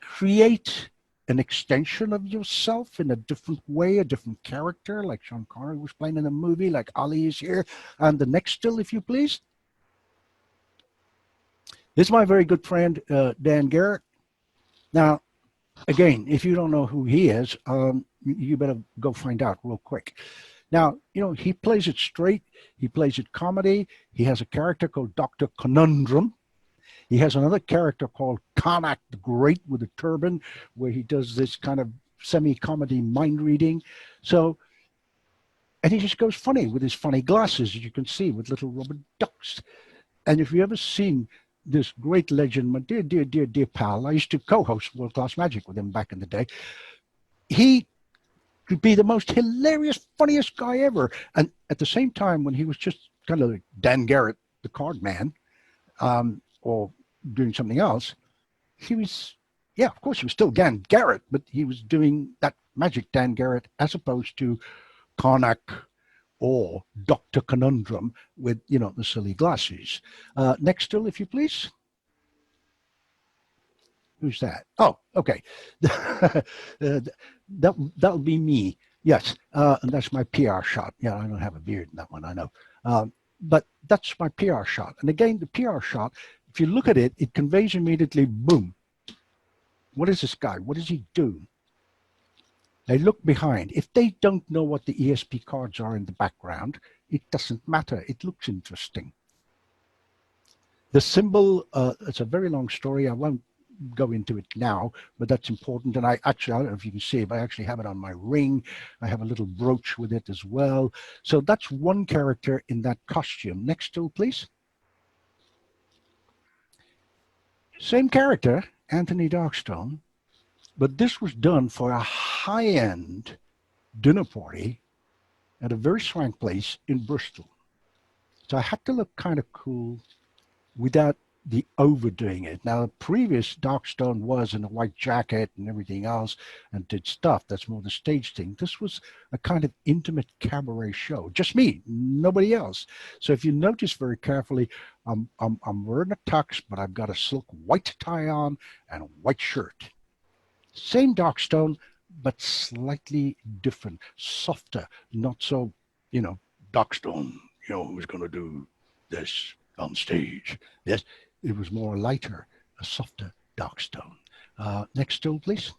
create an extension of yourself in a different way, a different character, like Sean Connery was playing in the movie, like Ali is here. And the next still, if you please. This is my very good friend, Dan Garrett. Now, again, if you don't know who he is, you better go find out real quick. Now, he plays it straight. He plays it comedy. He has a character called Dr. Conundrum. He has another character called Karnak the Great with a turban, where he does this kind of semi-comedy mind reading. So, and he just goes funny with his funny glasses, as you can see, with little rubber ducks. And if you ever seen this great legend, my dear pal, I used to co-host World Class Magic with him back in the day. He could be the most hilarious, funniest guy ever. And at the same time, when he was just kind of like Dan Garrett, the card man, or doing something else, he was, yeah, of course, he was still Dan Garrett, but he was doing that magic Dan Garrett as opposed to Karnak or Dr. Conundrum with, the silly glasses. Next still, if you please. Who's that? Oh, okay. That'll be me. Yes, and that's my PR shot. Yeah, I don't have a beard in that one, I know. But that's my PR shot. And again, the PR shot, if you look at it, it conveys immediately, boom. What is this guy? What does he do? They look behind. If they don't know what the ESP cards are in the background, it doesn't matter. It looks interesting. The symbol, it's a very long story. I won't go into it now, but that's important. And I don't know if you can see it, but I actually have it on my ring. I have a little brooch with it as well. So that's one character in that costume. Next still, please. Same character, Anthony Darkstone, but this was done for a high-end dinner party at a very swank place in Bristol. So I had to look kind of cool without the overdoing it. Now, the previous Darkstone was in a white jacket and everything else and did stuff. That's more the stage thing. This was a kind of intimate cabaret show. Just me, nobody else. So if you notice very carefully, I'm wearing a tux, but I've got a silk white tie on and a white shirt. Same Darkstone, but slightly different, softer, not so, Darkstone, who's going to do this on stage. Yes, it was more lighter, a softer Darkstone. Next still, please.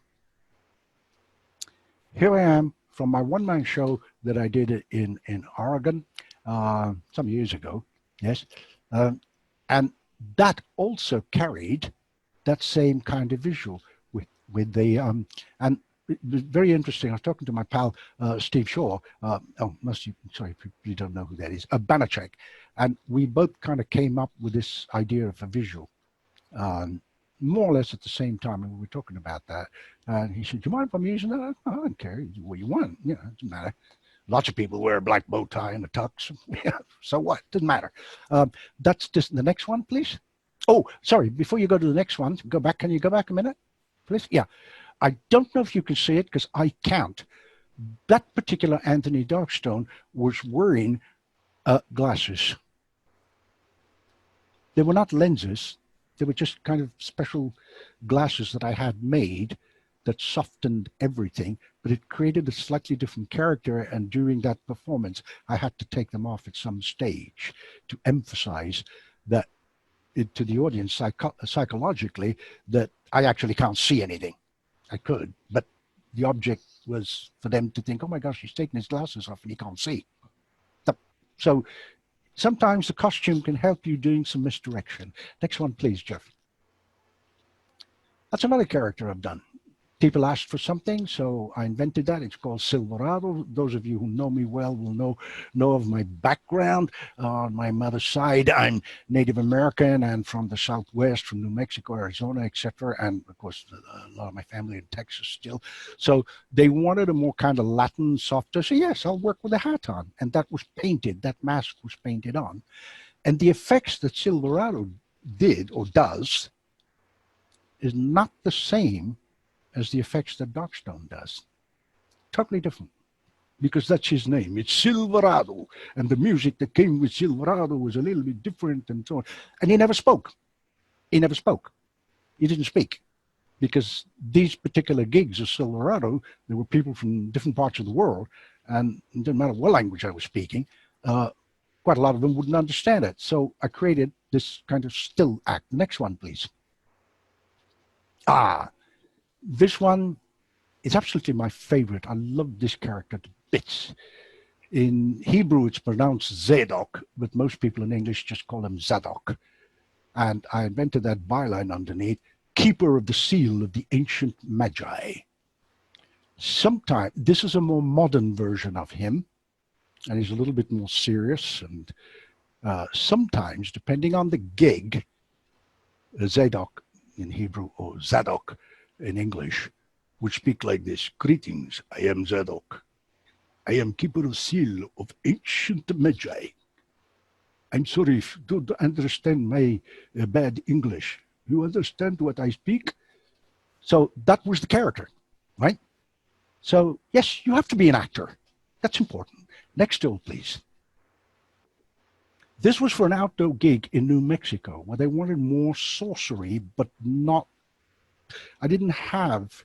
Here I am from my one-man show that I did in Oregon some years ago. Yes, and that also carried that same kind of visual with the and it was very interesting. I was talking to my pal Steve Shaw. Sorry, you don't know who that is. Banachek, and we both kind of came up with this idea of a visual, more or less at the same time. And we were talking about that. And he said, "Do you mind if I'm using that?" I don't care. What you want, it doesn't matter. Lots of people wear a black bow tie and a tux. So what? Doesn't matter. That's just the next one, please. Oh, sorry. Before you go to the next one, go back. Can you go back a minute, please? Yeah. I don't know if you can see it because I can't. That particular Anthony Darkstone was wearing glasses. They were not lenses. They were just kind of special glasses that I had made that softened everything, but it created a slightly different character. And during that performance, I had to take them off at some stage to emphasize that to the audience psychologically that I actually can't see anything. I could, but the object was for them to think, oh my gosh, he's taking his glasses off and he can't see. So sometimes the costume can help you doing some misdirection. Next one, please, Jeff. That's another character I've done. People asked for something, so I invented that. It's called Silverado. Those of you who know me well will know of my background. On my mother's side, I'm Native American and from the Southwest, from New Mexico, Arizona, etc. And of course, a lot of my family in Texas still. So they wanted a more kind of Latin, softer. So yes, I'll work with a hat on. And that was painted. That mask was painted on. And the effects that Silverado did or does is not the same as the effects that Darkstone does. Totally different. Because that's his name. It's Silverado. And the music that came with Silverado was a little bit different and so on. And he never spoke. He never spoke. He didn't speak. Because these particular gigs of Silverado, there were people from different parts of the world, and it didn't matter what language I was speaking, quite a lot of them wouldn't understand it. So I created this kind of still act. Next one, please. This one is absolutely my favorite. I love this character to bits. In Hebrew, it's pronounced Zadok, but most people in English just call him Zadok. And I invented that byline underneath, keeper of the seal of the ancient Magi. Sometimes, this is a more modern version of him, and he's a little bit more serious. And sometimes, depending on the gig, Zadok in Hebrew or Zadok in English would speak like this. Greetings, I am Zadok. I am keeper of seal of ancient Magi. I'm sorry if you don't understand my bad English. You understand what I speak? So that was the character, right? So yes, you have to be an actor. That's important. Next still, please. This was for an outdoor gig in New Mexico where they wanted more sorcery, but not, I didn't have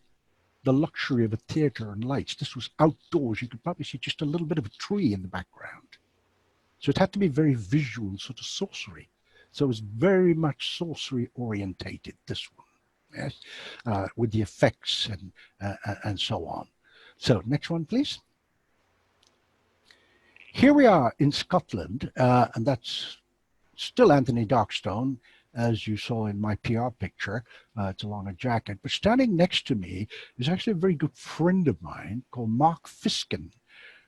the luxury of a theater and lights. This was outdoors. You could probably see just a little bit of a tree in the background. So it had to be very visual, sort of sorcery. So it was very much sorcery orientated, this one, yes, with the effects and so on. So next one, please. Here we are in Scotland, and that's still Anthony Darkstone, as you saw in my PR picture. It's along a jacket. But standing next to me is actually a very good friend of mine called Mark Fiskin,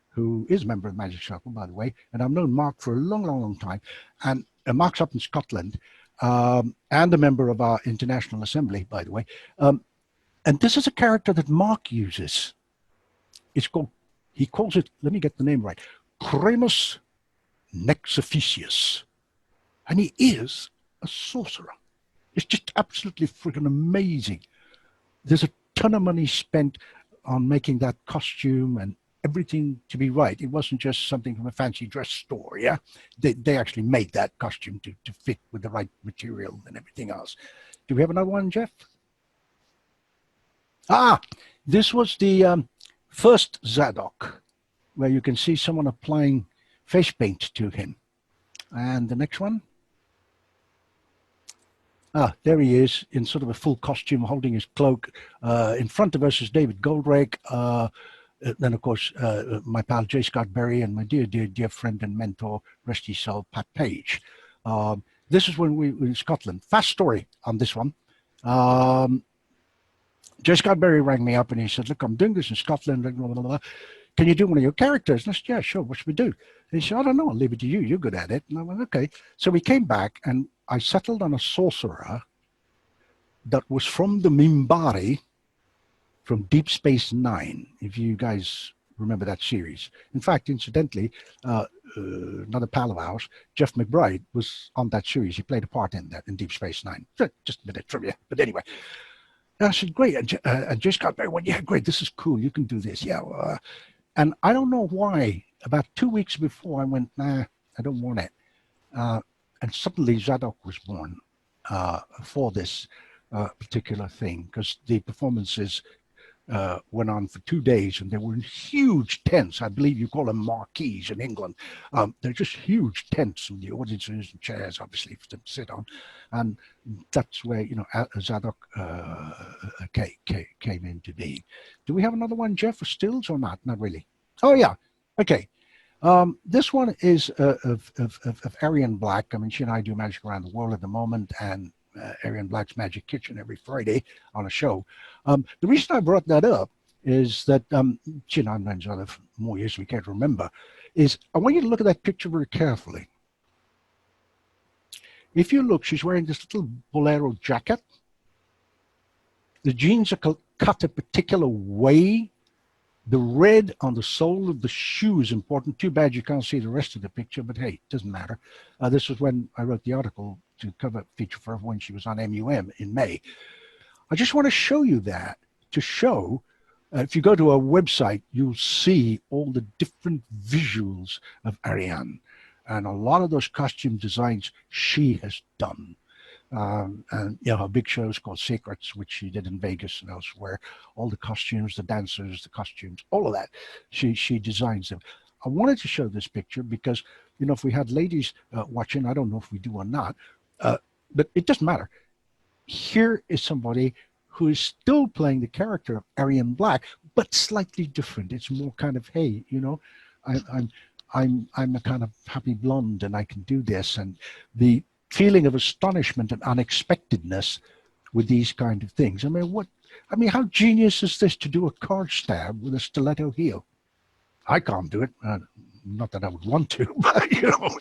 who is a member of the Magic Circle, by the way. And I've known Mark for a long, long, long time. And Mark's up in Scotland and a member of our International Assembly, by the way. And this is a character that Mark uses. It's called He calls it, let me get the name right, Cremus Nexoficius. And he is a sorcerer. It's just absolutely freaking amazing. There's a ton of money spent on making that costume and everything to be right. It wasn't just something from a fancy dress store, yeah? They actually made that costume to fit with the right material and everything else. Do we have another one, Jeff? Ah, this was the first Zadok, where you can see someone applying face paint to him. And the next one? Ah, there he is in sort of a full costume, holding his cloak. In front of us is David Goldrake. Then, of course, my pal J. Scott Berry and my dear friend and mentor, rest his soul, Pat Page. This is when we were in Scotland. Fast story on this one. J. Scott Berry rang me up and he said, look, I'm doing this in Scotland. Blah, blah, blah. Can you do one of your characters? And I said, yeah, sure. What should we do? And he said, I don't know. I'll leave it to you. You're good at it. And I went, okay. So we came back and I settled on a sorcerer that was from the Mimbari from Deep Space Nine, if you guys remember that series. In fact, incidentally, another pal of ours, Jeff McBride, was on that series. He played a part in that in Deep Space Nine. Just a bit of trivia. But anyway, and I said, great. And J. Scott Berry went, yeah, great. This is cool. You can do this. Yeah. And I don't know why, about 2 weeks before I went, nah, I don't want it. And suddenly Zadok was born for this particular thing, because the performances went on for 2 days and they were in huge tents. I believe you call them marquees in England. They're just huge tents with the audiences and chairs, obviously, for them to sit on. And that's where, you know, Zadok came into being. Do we have another one, Jeff, for stills or not? Not really. Oh, yeah. Okay. This one is of Arian Black. I mean, she and I do Magic Around the World at the moment, and Arian Black's Magic Kitchen every Friday on a show. The reason I brought that up is that she and I have known each other for more years we can't remember, is I want you to look at that picture very carefully. If you look, she's wearing this little bolero jacket. The jeans are cut a particular way. The red on the sole of the shoe is important. Too bad you can't see the rest of the picture, but hey, it doesn't matter. This was when I wrote the article to cover feature for her when she was on MUM in May. I just want to show you that to show, if you go to our website, you'll see all the different visuals of Ariane. And a lot of those costume designs she has done. And you know, her big show is called Secrets, which she did in Vegas and elsewhere. All the costumes, the dancers, the costumes, all of that, she designs them. I wanted to show this picture because, you know, if we had ladies watching, I don't know if we do or not, but it doesn't matter. Here is somebody who is still playing the character of Arian Black, but slightly different. It's more kind of, hey, you know, I'm a kind of happy blonde and I can do this, and the feeling of astonishment and unexpectedness with these kind of things. I mean, how genius is this to do a card stab with a stiletto heel? I can't do it. Not that I would want to, but you know,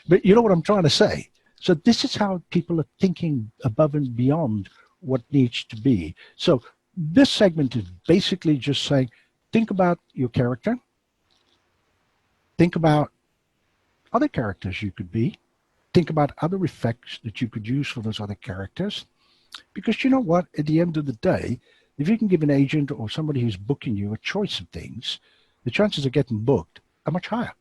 but you know what I'm trying to say. So this is how people are thinking above and beyond what needs to be. So this segment is basically just saying, think about your character. Think about other characters you could be. Think about other effects that you could use for those other characters. Because you know what? At the end of the day, if you can give an agent or somebody who's booking you a choice of things, the chances of getting booked are much higher.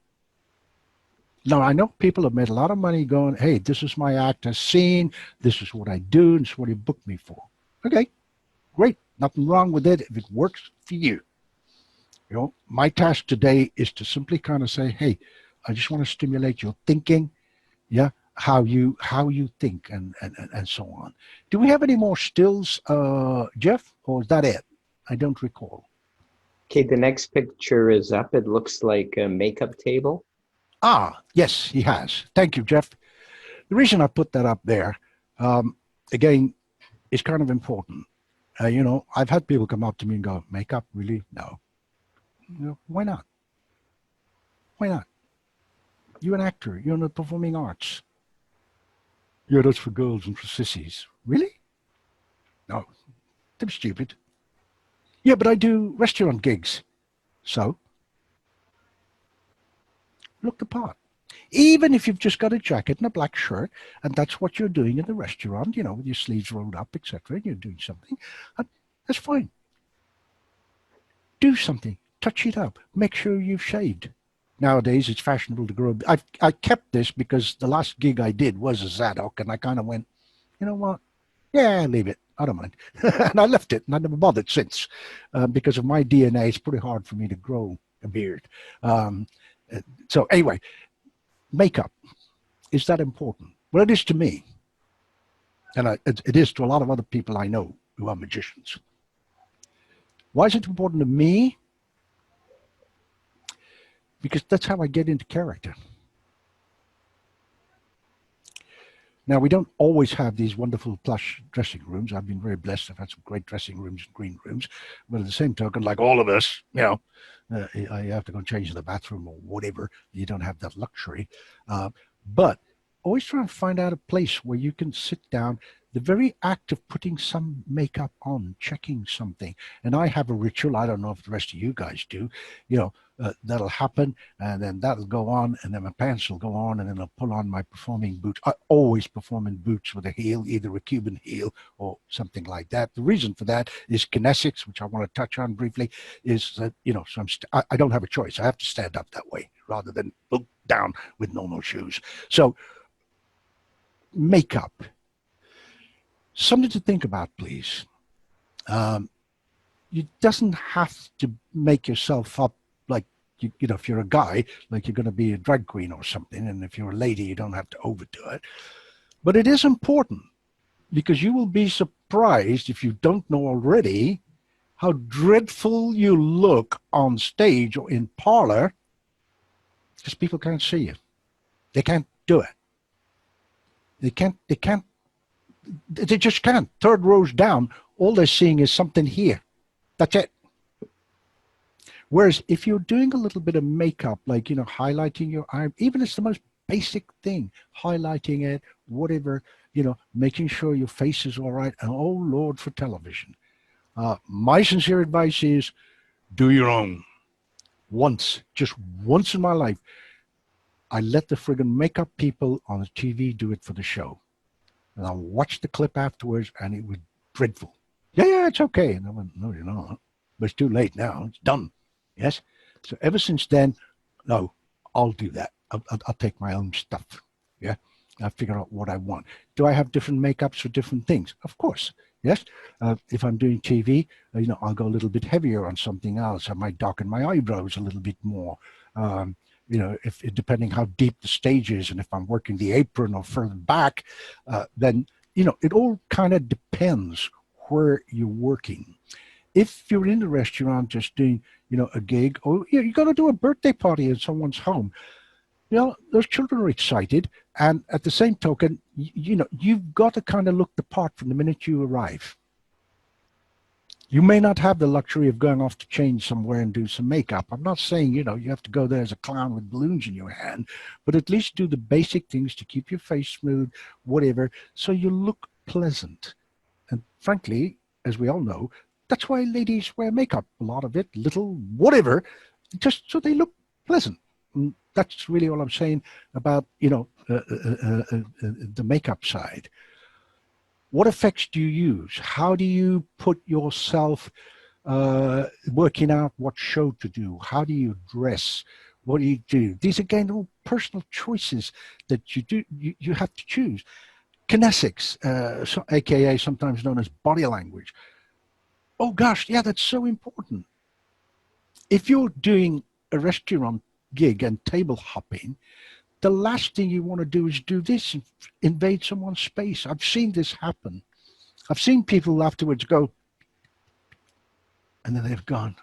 Now, I know people have made a lot of money going, hey, this is my actor scene, this is what I do, and this is what you booked me for. Okay, great. Nothing wrong with it if it works for you. You know, my task today is to simply kind of say, hey, I just want to stimulate your thinking, yeah, how you think and so on. Do we have any more stills, Jeff, or is that it? I don't recall. Okay, the next picture is up. It looks like a makeup table. Ah, yes, he has. Thank you, Jeff. The reason I put that up there, again, is kind of important. You know, I've had people come up to me and go, makeup, really? No. You know, why not? Why not? You're an actor. You're in the performing arts. Yeah, that's for girls and for sissies. Really? No, they're stupid. Yeah, but I do restaurant gigs. So look the part. Even if you've just got a jacket and a black shirt, and that's what you're doing in the restaurant, you know, with your sleeves rolled up, etc., and you're doing something, that's fine. Do something. Touch it up. Make sure you've shaved. Nowadays, it's fashionable to grow. I kept this because the last gig I did was a Zadok, and I kind of went, you know what? Yeah, leave it. I don't mind. And I left it, and I never bothered since. Because of my DNA, it's pretty hard for me to grow a beard. Um, so anyway, makeup. Is that important? Well, it is to me. And it is to a lot of other people I know who are magicians. Why is it important to me? Because that's how I get into character. Now, we don't always have these wonderful plush dressing rooms. I've been very blessed. I've had some great dressing rooms and green rooms. But at the same token, like all of us, you know, I have to go change in the bathroom or whatever. You don't have that luxury. But always try and find out a place where you can sit down. The very act of putting some makeup on, checking something. And I have a ritual. I don't know if the rest of you guys do. You know, that'll happen, and then that'll go on, and then my pants will go on, and then I'll pull on my performing boots. I always perform in boots with a heel, either a Cuban heel or something like that. The reason for that is kinesics, which I want to touch on briefly, is that, you know, so I don't have a choice. I have to stand up that way rather than look down with normal shoes. So makeup, something to think about, please. You doesn't have to make yourself up like, you know, if you're a guy, like you're going to be a drag queen or something, and if you're a lady, you don't have to overdo it. But it is important, because you will be surprised, if you don't know already, how dreadful you look on stage or in parlor, because people can't see you. They can't do it. They just can't. Third rows down, all they're seeing is something here. That's it. Whereas if you're doing a little bit of makeup, like, you know, highlighting your eye, even it's the most basic thing, highlighting it, whatever, you know, making sure your face is all right. And oh Lord, for television. My sincere advice is do your own. Once, just once in my life, I let the friggin' makeup people on the TV do it for the show. And I watched the clip afterwards, and it was dreadful. Yeah, it's okay. And I went, no, you're not. But it's too late now. It's done. Yes. So ever since then, no, I'll do that. I'll take my own stuff. Yeah. I figure out what I want. Do I have different makeups for different things? Of course. Yes. If I'm doing TV, you know, I'll go a little bit heavier on something else. I might darken my eyebrows a little bit more. You know, if depending how deep the stage is, and if I'm working the apron or further back, then, you know, it all kind of depends where you're working. If you're in the restaurant just doing, you know, a gig, or you got to do a birthday party at someone's home, you know, those children are excited. And at the same token, you know, you've got to kind of look the part from the minute you arrive. You may not have the luxury of going off to change somewhere and do some makeup. I'm not saying, you know, you have to go there as a clown with balloons in your hand, but at least do the basic things to keep your face smooth, whatever, so you look pleasant. And frankly, as we all know, that's why ladies wear makeup, a lot of it, little, whatever, just so they look pleasant. And that's really all I'm saying about, you know, the makeup side. What effects do you use? How do you put yourself working out what show to do? How do you dress? What do you do? These, again, are all personal choices that you have to choose. Kinesics, aka sometimes known as body language. Oh gosh, yeah, that's so important. If you're doing a restaurant gig and table hopping, the last thing you want to do is do this and invade someone's space. I've seen this happen. I've seen people afterwards go, and then they've gone,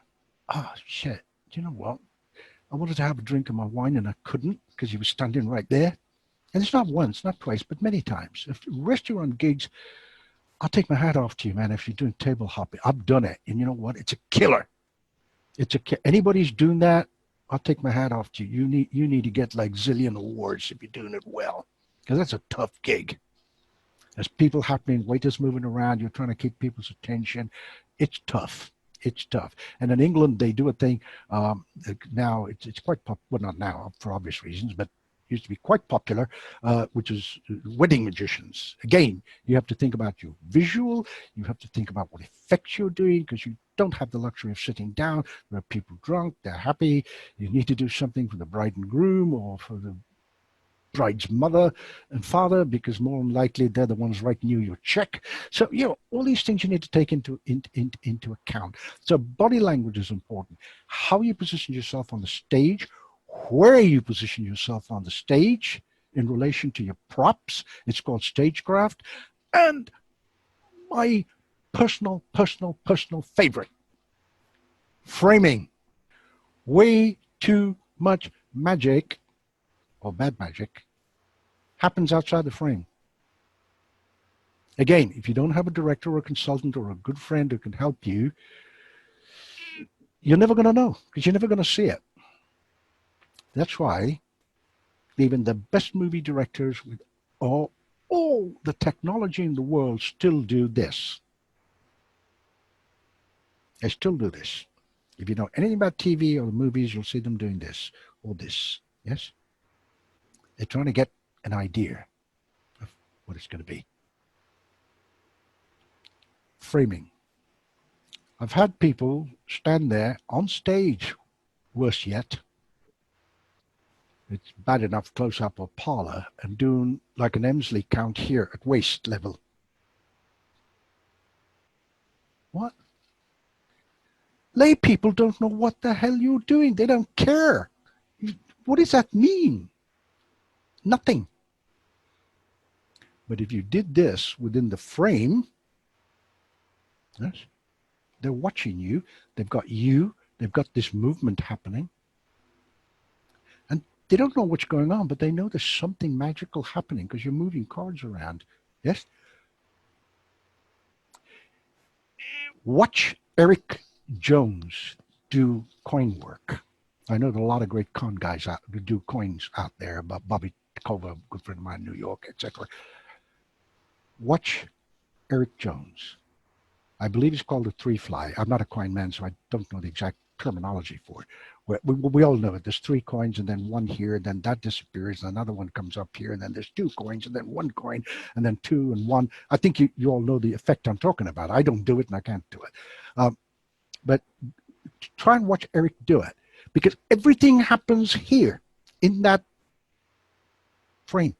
oh, shit, do you know what? I wanted to have a drink of my wine and I couldn't because he was standing right there. And it's not once, not twice, but many times. If restaurant gigs, I'll take my hat off to you, man, if you're doing table hopping. I've done it. And you know what? It's a killer. Anybody's doing that, I'll take my hat off to you. You need to get like zillion awards if you're doing it well, because that's a tough gig. There's people happening, waiters moving around, you're trying to keep people's attention. It's tough. It's tough. And in England, they do a thing. Now it's quite well, not now for obvious reasons, but used to be quite popular, which is wedding magicians. Again, you have to think about your visual. You have to think about what effects you're doing, because you don't have the luxury of sitting down. There are people drunk, they're happy. You need to do something for the bride and groom or for the bride's mother and father, because more than likely they're the ones writing you your check. So, all these things you need to take into account. So body language is important. How you position yourself on the stage, where you position yourself on the stage in relation to your props. It's called stagecraft. And my personal favorite, framing. Way too much magic, or bad magic, happens outside the frame. Again, if you don't have a director or a consultant or a good friend who can help you, you're never going to know, because you're never going to see it. That's why even the best movie directors with all the technology in the world still do this. They still do this. If you know anything about TV or the movies, you'll see them doing this or this. Yes? They're trying to get an idea of what it's going to be. Framing. I've had people stand there on stage, worse yet. It's bad enough close up or parlor, and doing like an Emsley count here at waist level. What? Lay people don't know what the hell you're doing. They don't care. What does that mean? Nothing. But if you did this within the frame, yes, they're watching you. They've got this movement happening. And they don't know what's going on, but they know there's something magical happening because you're moving cards around. Yes? Watch Eric Jones do coin work. I know there are a lot of great con guys out who do coins out there, but Bobby Takova, a good friend of mine in New York, etc. Watch Eric Jones. I believe it's called a three fly. I'm not a coin man, so I don't know the exact terminology for it. We all know it. There's three coins and then one here, and then that disappears, and another one comes up here, and then there's two coins, and then one coin, and then two and one. I think you all know the effect I'm talking about. I don't do it, and I can't do it. But try and watch Eric do it, because everything happens here in that frame.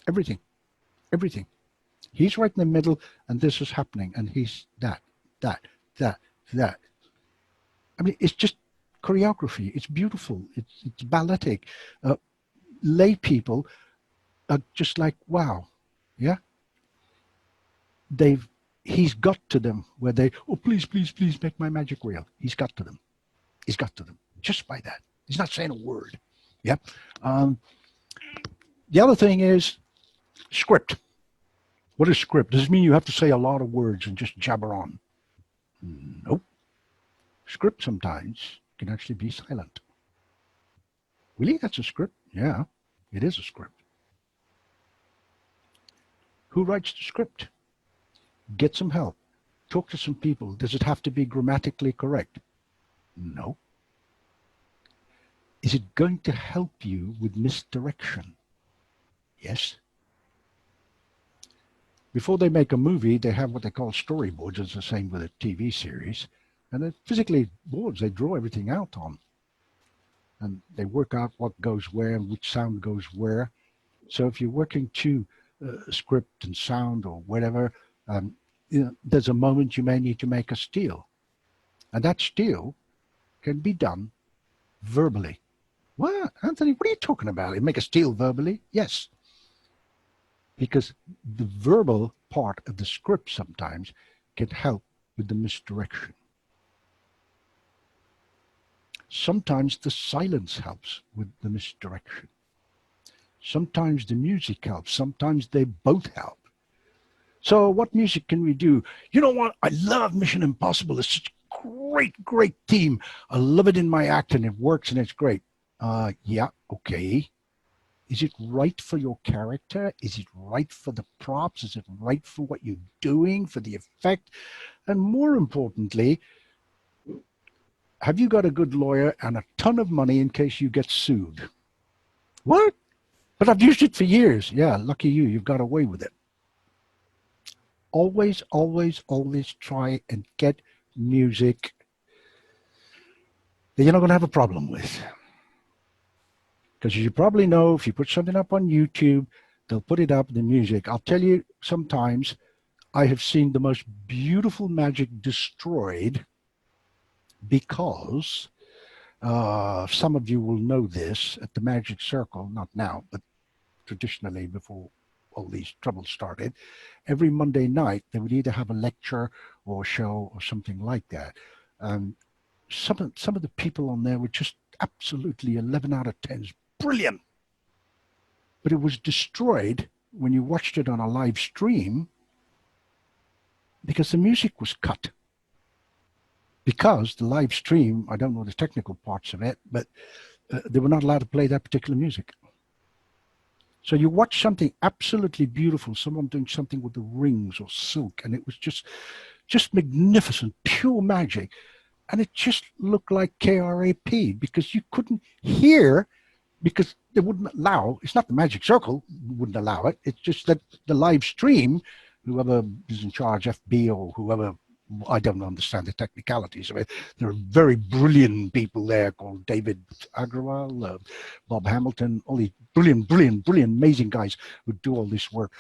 Everything. He's right in the middle, and this is happening, and he's that. I mean, it's just choreography. It's beautiful. It's balletic. Lay people are just like, wow, yeah. He's got to them where they, oh, please make my magic real. He's got to them. Just by that. He's not saying a word. Yeah. The other thing is script. What is script? Does it mean you have to say a lot of words and just jabber on? Nope. Script sometimes can actually be silent. Really? That's a script? Yeah, it is a script. Who writes the script? Get some help. Talk to some people. Does it have to be grammatically correct? No. Is it going to help you with misdirection? Yes. Before they make a movie, they have what they call storyboards. It's the same with a TV series. And they're physically boards they draw everything out on. And they work out what goes where and which sound goes where. So if you're working to script and sound or whatever, there's a moment you may need to make a steal. And that steal can be done verbally. What, Anthony, what are you talking about? You make a steal verbally? Yes. Because the verbal part of the script sometimes can help with the misdirection. Sometimes the silence helps with the misdirection. Sometimes the music helps. Sometimes they both help. So what music can we do? You know what? I love Mission Impossible. It's such a great theme. I love it in my act and it works and it's great. Yeah, okay. Is it right for your character? Is it right for the props? Is it right for what you're doing, for the effect? And more importantly, have you got a good lawyer and a ton of money in case you get sued? What? But I've used it for years. Yeah, lucky you, you've got away with it. Always, always, always try and get music that you're not going to have a problem with. Because as you probably know, if you put something up on YouTube, they'll put it up, the music. I'll tell you, sometimes I have seen the most beautiful magic destroyed because some of you will know this at the Magic Circle, not now, but traditionally before all these troubles started, every Monday night they would either have a lecture or a show or something like that. Some of the people on there were just absolutely 11 out of 10s, brilliant. But it was destroyed when you watched it on a live stream because the music was cut. Because the live stream, I don't know the technical parts of it, but they were not allowed to play that particular music. So you watch something absolutely beautiful, someone doing something with the rings or silk, and it was just magnificent, pure magic. And it just looked like KRAP because you couldn't hear, because they wouldn't allow, it's not the Magic Circle wouldn't allow it, it's just that the live stream, whoever is in charge, FB or whoever, I don't understand the technicalities of it. There are very brilliant people there called David Agrawal, Bob Hamilton, all these brilliant, amazing guys who do all this work.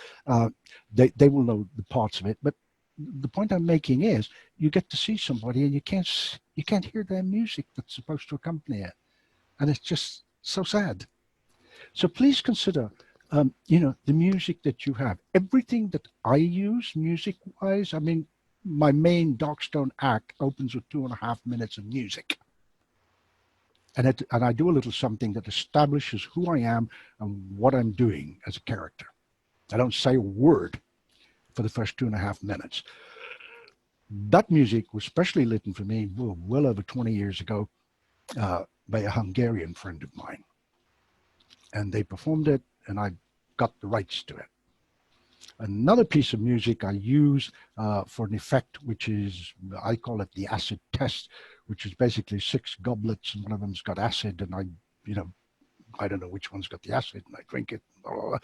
They will know the parts of it. But the point I'm making is you get to see somebody and you can't hear their music that's supposed to accompany it. And it's just so sad. So please consider, the music that you have. Everything that I use music-wise, I mean, my main Darkstone act opens with 2.5 minutes of music. And I do a little something that establishes who I am and what I'm doing as a character. I don't say a word for the first 2.5 minutes. That music was specially written for me well over 20 years ago by a Hungarian friend of mine. And they performed it, and I got the rights to it. Another piece of music I use for an effect, which is, I call it the acid test, which is basically 6 goblets, and one of them's got acid, and I don't know which one's got the acid, and I drink it. Blah, blah, blah.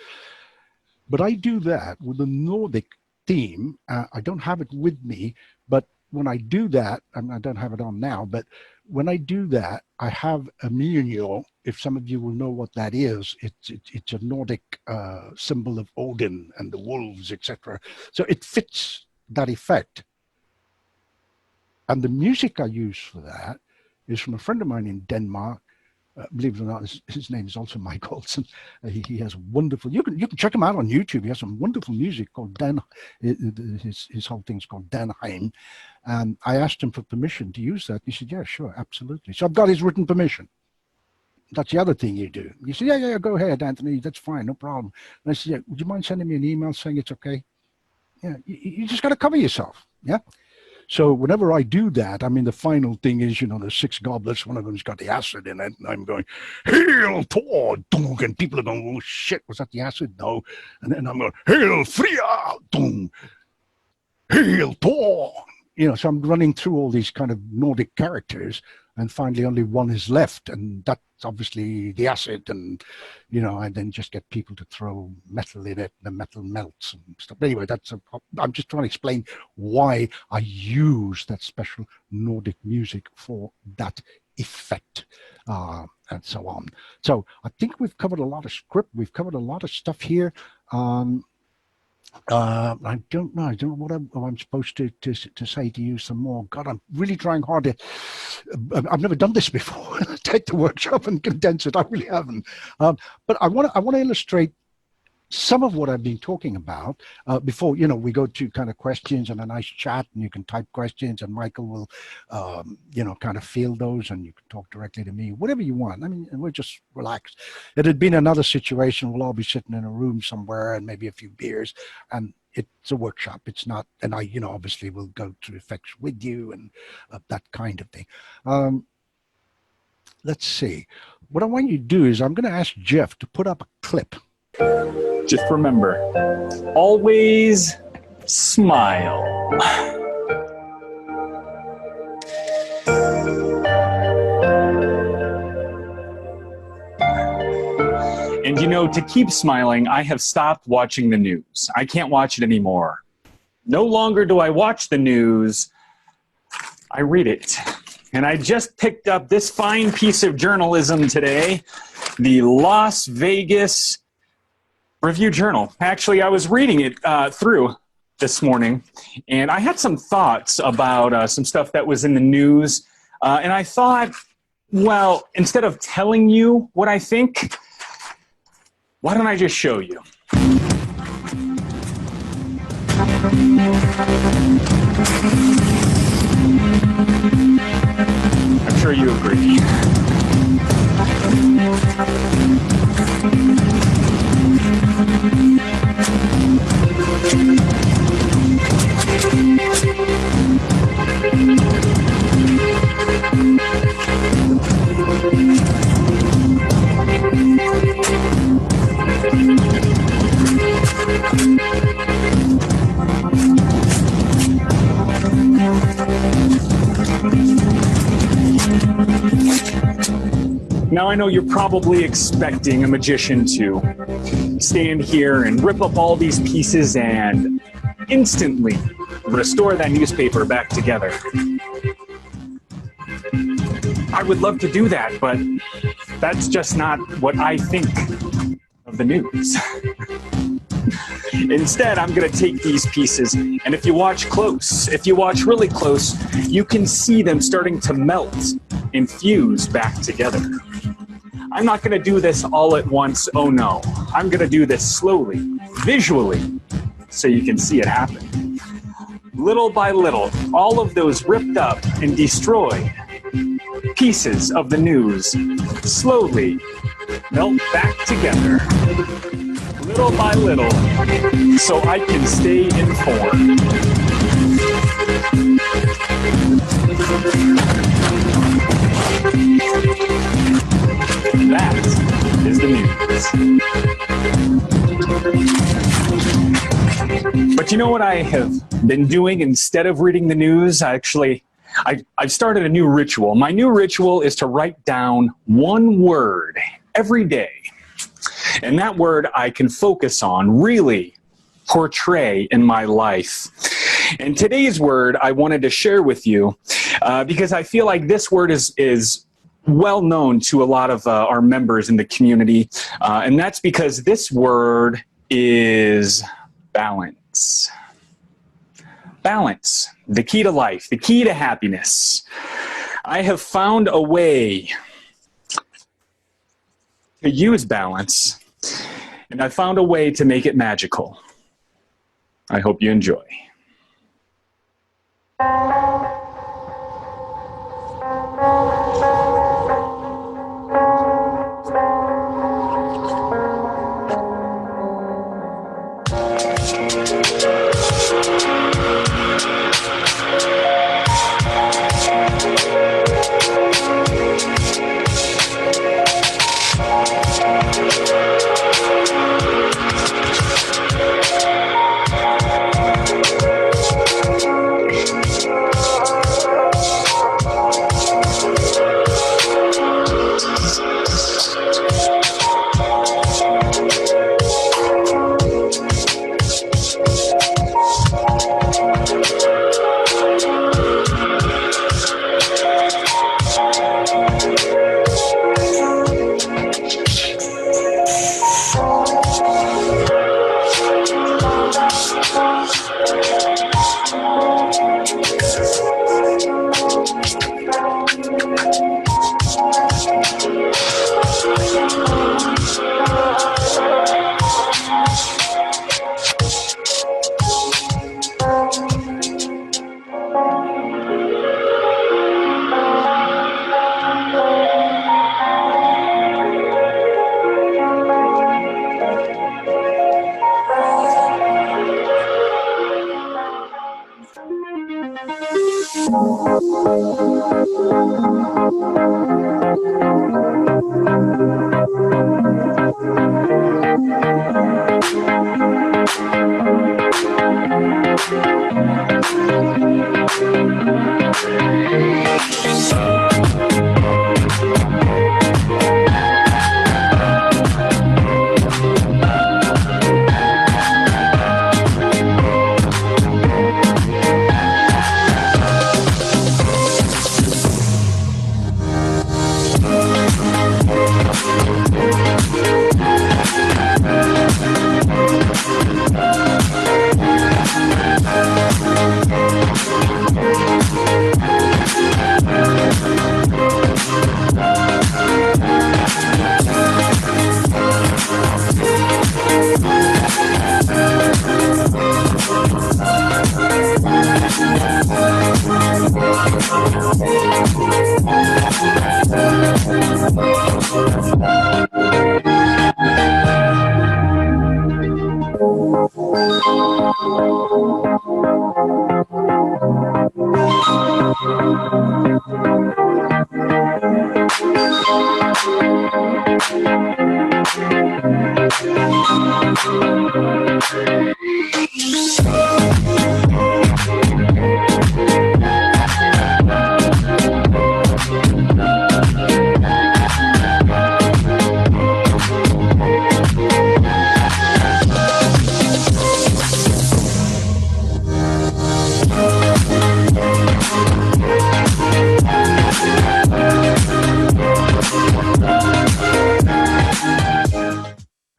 But I do that with a Nordic theme. I don't have it with me, but when I do that, and I don't have it on now, but when I do that, I have a Mjolnir. If some of you will know what that is, it's a Nordic symbol of Odin and the wolves, etc. So it fits that effect. And the music I use for that is from a friend of mine in Denmark. Believe it or not, his name is also Mike Olsen. He has wonderful. You can check him out on YouTube. He has some wonderful music called Dan. His whole thing's called Danheim. And I asked him for permission to use that. He said, "Yeah, sure, absolutely." So I've got his written permission. That's the other thing you do. You say, "Yeah, go ahead, Anthony. That's fine, no problem." And I said, "Yeah, would you mind sending me an email saying it's okay?" Yeah, you just got to cover yourself. Yeah. So whenever I do that, I mean, the final thing is, the 6 goblets, one of them's got the acid in it, and I'm going, "Hail Thor!" And people are going, "Oh shit, was that the acid?" No. And then I'm going, "Hail Freya!" "Hail Thor!" So I'm running through all these kind of Nordic characters, and finally only one is left, and that's obviously the acid, and I then just get people to throw metal in it, and the metal melts and stuff. But anyway, I'm just trying to explain why I use that special Nordic music for that effect, and so on. So I think we've covered a lot of script, we've covered a lot of stuff here. I don't know what I'm supposed to say to you some more. God, I'm really trying hard to. I've never done this before. Take the workshop and condense it. I really haven't. But I want to illustrate some of what I've been talking about before, we go to kind of questions and a nice chat, and you can type questions and Michael will, kind of field those, and you can talk directly to me, whatever you want. I mean, we're just relaxed. It had been another situation. We'll all be sitting in a room somewhere and maybe a few beers, and it's a workshop. It's not, and I, obviously will go through effects with you and that kind of thing. Let's see. What I want you to do is I'm going to ask Jeff to put up a clip. Just remember, always smile. And you know, to keep smiling, I have stopped watching the news. I can't watch it anymore. No longer do I watch the news, I read it. And I just picked up this fine piece of journalism today, the Las Vegas Review-Journal. Actually, I was reading it through this morning, and I had some thoughts about some stuff that was in the news. And I thought, well, instead of telling you what I think, why don't I just show you? I'm sure you agree. Now, I know you're probably expecting a magician to stand here and rip up all these pieces and instantly restore that newspaper back together. I would love to do that, but that's just not what I think of the news. Instead, I'm going to take these pieces, and if you watch close, if you watch really close, you can see them starting to melt and fuse back together. I'm not going to do this all at once, oh no. I'm going to do this slowly, visually, so you can see it happen. Little by little, all of those ripped up and destroyed pieces of the news slowly melt back together, little by little, so I can stay informed. That is the news. But you know what I have been doing instead of reading the news? I've started a new ritual. My new ritual is to write down one word every day. And that word I can focus on, really portray in my life. And today's word I wanted to share with you because I feel like this word is well known to a lot of our members in the community. And that's because this word is balance. Balance, the key to life, the key to happiness. I have found a way to use balance, and I found a way to make it magical. I hope you enjoy.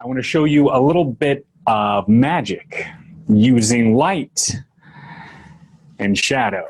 I want to show you a little bit of magic using light and shadow.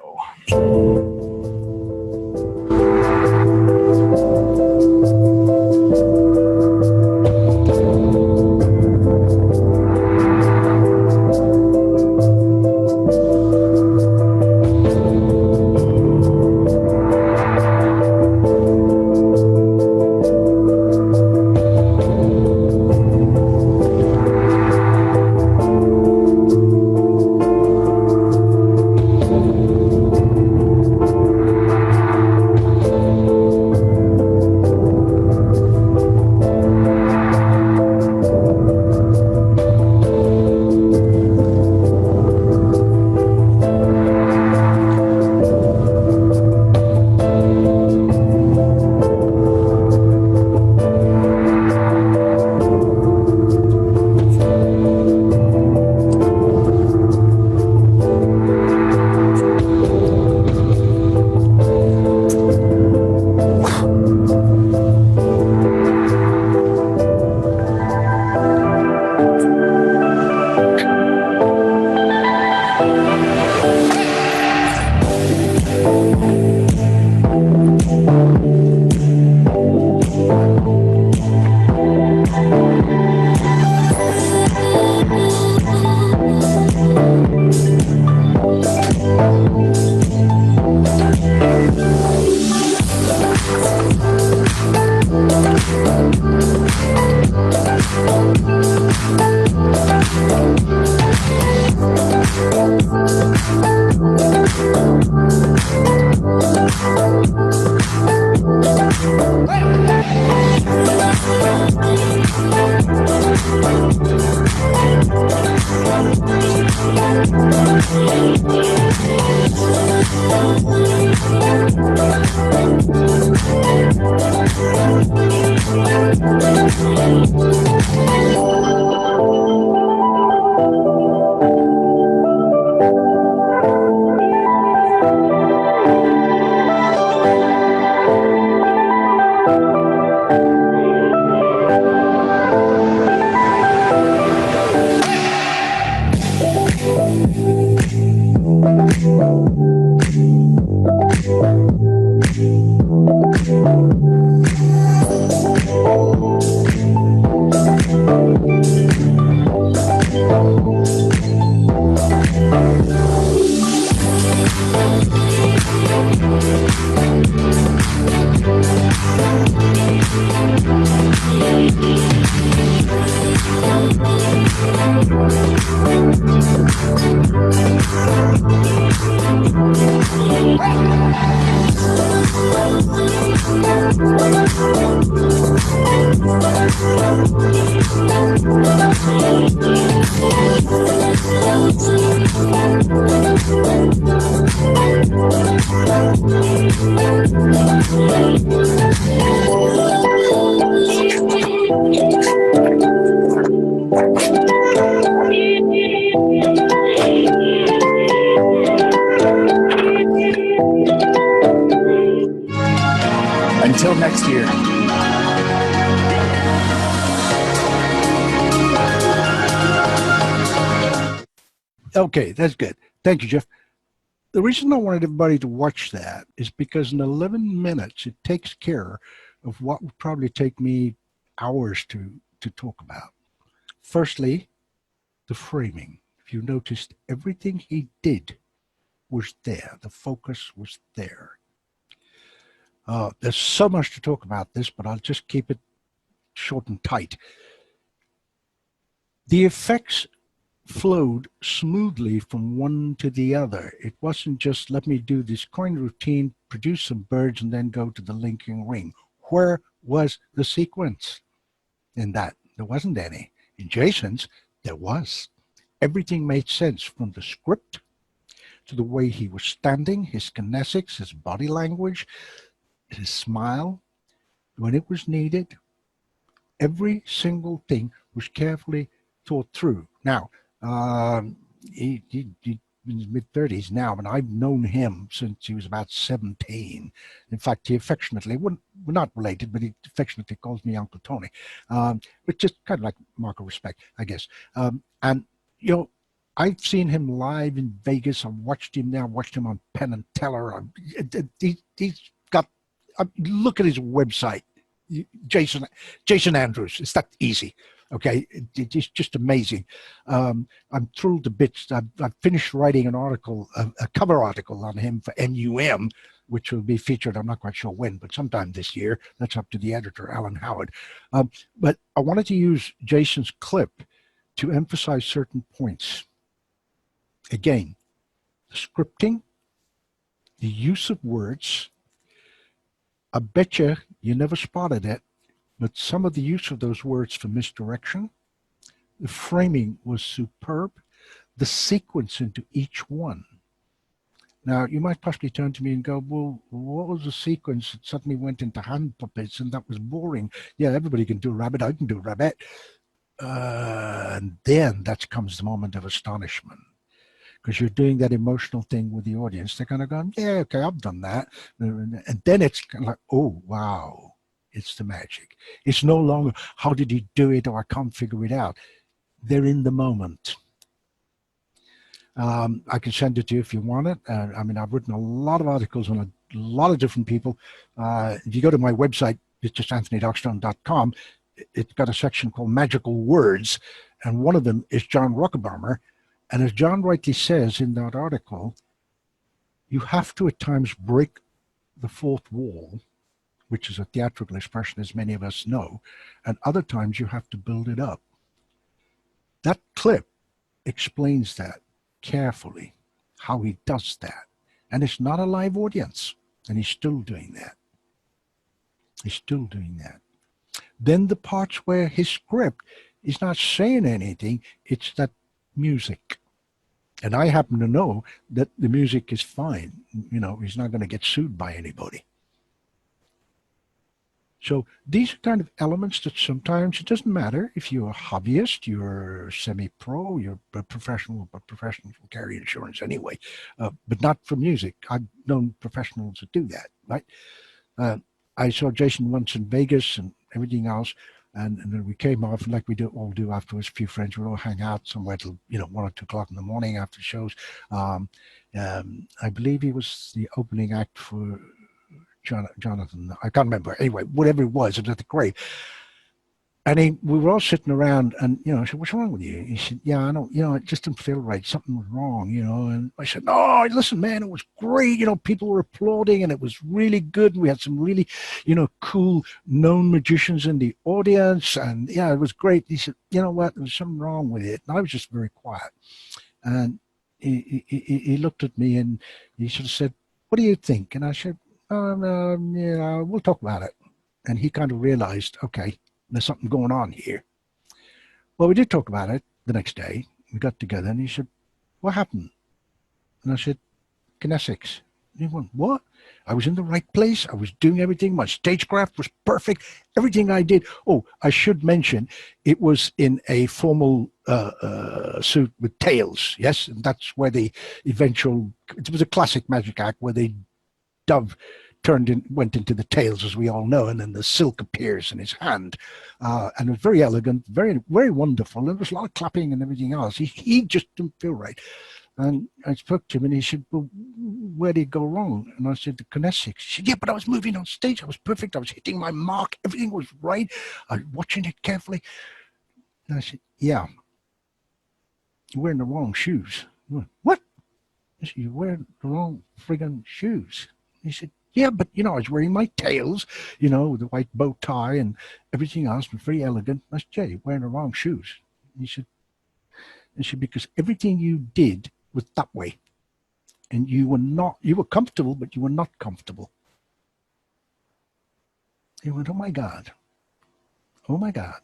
Until next year. Okay, that's good. Thank you, Jeff. The reason I wanted everybody to watch that is because in 11 minutes, it takes care of what would probably take me hours to talk about. Firstly, the framing. If you noticed, everything he did was there. The focus was there. There's so much to talk about this, but I'll just keep it short and tight. The effects flowed smoothly from one to the other. It wasn't just, let me do this coin routine, produce some birds, and then go to the linking ring. Where was the sequence in that? There wasn't any. In Jason's, there was. Everything made sense, from the script to the way he was standing, his kinesics, his body language, his smile. When it was needed, every single thing was carefully thought through. Now, he's in his mid-30s now, and I've known him since he was about 17. In fact, he affectionately, we're not related, but he affectionately calls me Uncle Tony, which just kind of like mark of respect, I guess. And, you know, I've seen him live in Vegas. I've watched him now, watched him on Penn and Teller. He's got, look at his website. Jason Andrews. It's that easy. Okay, it's just amazing. I'm thrilled to bits. I've finished writing an article, a cover article on him for MUM, which will be featured, I'm not quite sure when, but sometime this year. That's up to the editor, Alan Howard. But I wanted to use Jason's clip to emphasize certain points. Again, the scripting, the use of words. I bet you never spotted it, but some of the use of those words for misdirection, the framing was superb, the sequence into each one. Now, you might possibly turn to me and go, well, what was the sequence that suddenly went into hand puppets and that was boring? Yeah, everybody can do a rabbit, I can do a rabbit. And then that comes the moment of astonishment, because you're doing that emotional thing with the audience. They're kind of going, yeah, okay, I've done that. And then it's kind of like, oh, wow. It's the magic. It's no longer, how did he do it, or I can't figure it out. They're in the moment. I can send it to you if you want it. I mean, I've written a lot of articles on a lot of different people. If you go to my website, it's just anthonydarkstone.com, it's got a section called Magical Words, and one of them is John Rockebaummer. And as John rightly says in that article, you have to at times break the fourth wall, which is a theatrical expression, as many of us know, and other times you have to build it up. That clip explains that carefully, how he does that. And it's not a live audience, and he's still doing that. He's still doing that. Then the parts where his script is not saying anything, it's that music. And I happen to know that the music is fine. You know, he's not going to get sued by anybody. So these are kind of elements that sometimes it doesn't matter if you're a hobbyist, you're semi-pro, you're a professional, but professionals will carry insurance anyway, but not for music. I've known professionals that do that, right? I saw Jason once in Vegas and everything else, and then we came off, and like we all do afterwards, a few friends would all hang out somewhere till 1 or 2 o'clock in the morning after shows. I believe he was the opening act for Jonathan, I can't remember. Anyway, whatever it was at the grave. And we were all sitting around, and I said, "What's wrong with you?" He said, "Yeah, I don't, it just didn't feel right. Something was wrong, And I said, "No, listen, man, it was great. People were applauding, and it was really good. And we had some really, cool known magicians in the audience, and yeah, it was great." He said, "You know what? There was something wrong with it." And I was just very quiet. And he looked at me, and he sort of said, "What do you think?" And I said, "We'll talk about it." And he kind of realized, okay, there's something going on here. Well, we did talk about it the next day. We got together, and he said, "What happened?" And I said, "Kinesics." And he went, "What?" I was in the right place. I was doing everything. My stagecraft was perfect. Everything I did. Oh, I should mention, it was in a formal suit with tails. Yes, and that's where the eventual. It was a classic magic act where the dove went into the tails, as we all know, and then the silk appears in his hand, and it was very elegant, very, very wonderful. There was a lot of clapping and everything else. He just didn't feel right, and I spoke to him, and he said, "Well, where did it go wrong?" And I said, "The kinesics." He said, "Yeah, but I was moving on stage. I was perfect. I was hitting my mark. Everything was right. I was watching it carefully." And I said, "Yeah, you're wearing the wrong shoes." He went, "What?" I said, "You're wearing the wrong friggin' shoes." He said, Yeah, but you know, I was wearing my tails, you know, with the white bow tie and everything else, was very elegant. I said, Jay, you're wearing the wrong shoes. He said, because everything you did was that way. And you were comfortable, but you were not comfortable. He went, oh my God. Oh my God.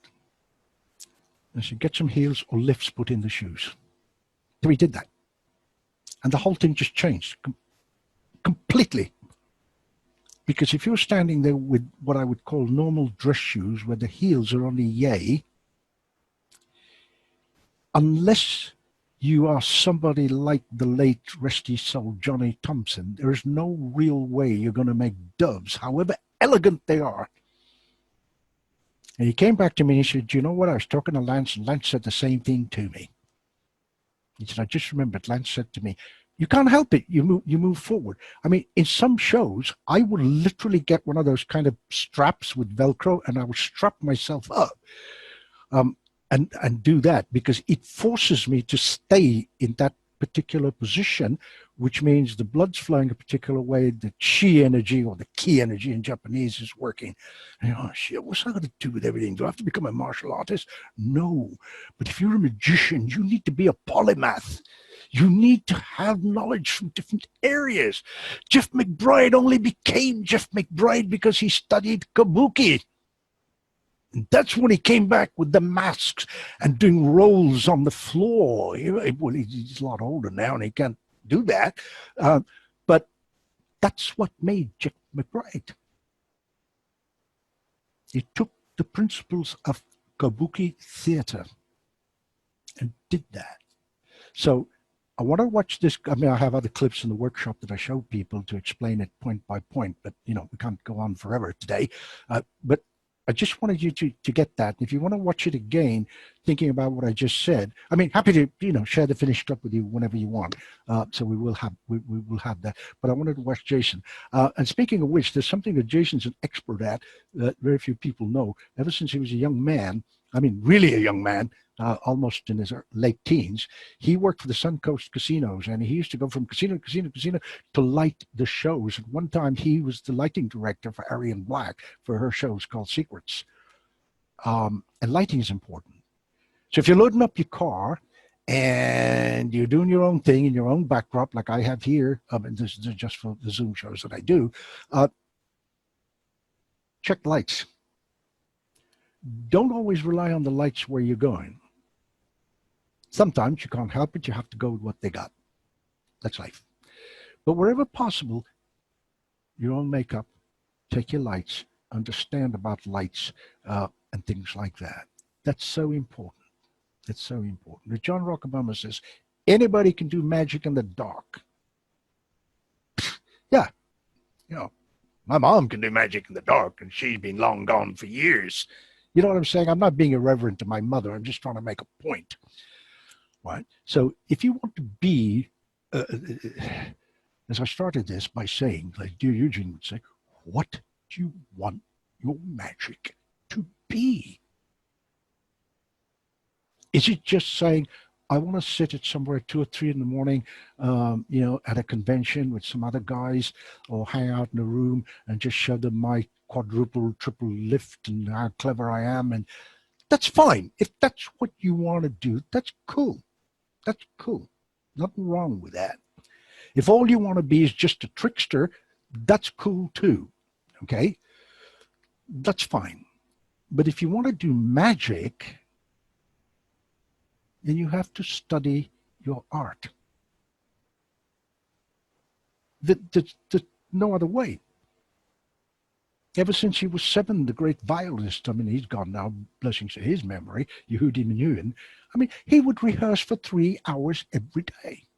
I said, get some heels or lifts put in the shoes. So he did that. And the whole thing just changed completely. Because if you're standing there with what I would call normal dress shoes, where the heels are only yay, unless you are somebody like the late resty soul Johnny Thompson, there is no real way you're going to make doves, however elegant they are. And he came back to me and he said, you know what? I was talking to Lance, and Lance said the same thing to me. He said, I just remembered, Lance said to me, you can't help it. You move forward. I mean, in some shows, I would literally get one of those kind of straps with Velcro, and I would strap myself up and do that, because it forces me to stay in that particular position, which means the blood's flowing a particular way, the chi energy or the ki energy in Japanese is working. And oh shit, what's that got to do with everything? Do I have to become a martial artist? No. But if you're a magician, you need to be a polymath. You need to have knowledge from different areas. Jeff McBride only became Jeff McBride because he studied kabuki. And that's when he came back with the masks and doing rolls on the floor. Well, he's a lot older now and he can't do that. But that's what made Jeff McBride. He took the principles of kabuki theater and did that. So I want to watch this. I mean, I have other clips in the workshop that I show people to explain it point by point, but you know, we can't go on forever today. But I just wanted you to get that. If you want to watch it again, thinking about what I just said, I mean, happy to, you know, share the finished cut with you whenever you want. So we will have that. But I wanted to watch Jason. And speaking of which, there's something that Jason's an expert at that very few people know. Ever since he was a young man, I mean, really a young man, almost in his late teens, he worked for the Suncoast casinos, and he used to go from casino to casino to casino to light the shows. At one time, he was the lighting director for Arian Black for her shows called Secrets. And lighting is important. So if you're loading up your car and you're doing your own thing in your own backdrop, like I have here, and this is just for the Zoom shows that I do, check lights. Don't always rely on the lights where you're going. Sometimes you can't help it. You have to go with what they got. That's life. But wherever possible, your own makeup, take your lights, understand about lights and things like that. That's so important. It's so important. As John Rockamama says, anybody can do magic in the dark. Yeah. You know, my mom can do magic in the dark, and she's been long gone for years. You know what I'm saying? I'm not being irreverent to my mother. I'm just trying to make a point. Right? So if you want to be, as I started this by saying, like dear Eugene would say, what do you want your magic to be? Is it just saying, I want to sit at somewhere at 2 or 3 in the morning, you know, at a convention with some other guys, or hang out in a room and just show them my quadruple, triple lift and how clever I am? And that's fine. If that's what you want to do, that's cool. That's cool. Nothing wrong with that. If all you want to be is just a trickster, that's cool too. Okay? That's fine. But if you want to do magic, then you have to study your art. There's no other way. Ever since he was 7, the great violinist, I mean, he's gone now, blessings to his memory, Yehudi Menuhin, I mean, he would rehearse for 3 hours every day.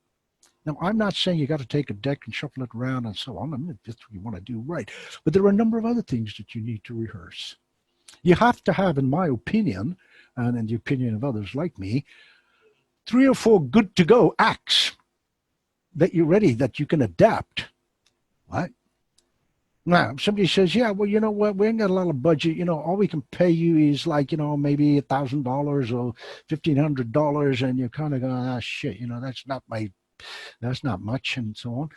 Now, I'm not saying you got to take a deck and shuffle it around and so on. I mean, that's what you want to do, right. But there are a number of other things that you need to rehearse. You have to have, in my opinion, and in the opinion of others like me, 3 or 4 good-to-go acts that you're ready, that you can adapt, right? Now, somebody says, yeah, well, you know what, we ain't got a lot of budget. You know, all we can pay you is like, you know, maybe $1,000 or $1,500. And you're kind of going, ah, shit, you know, that's not much and so on.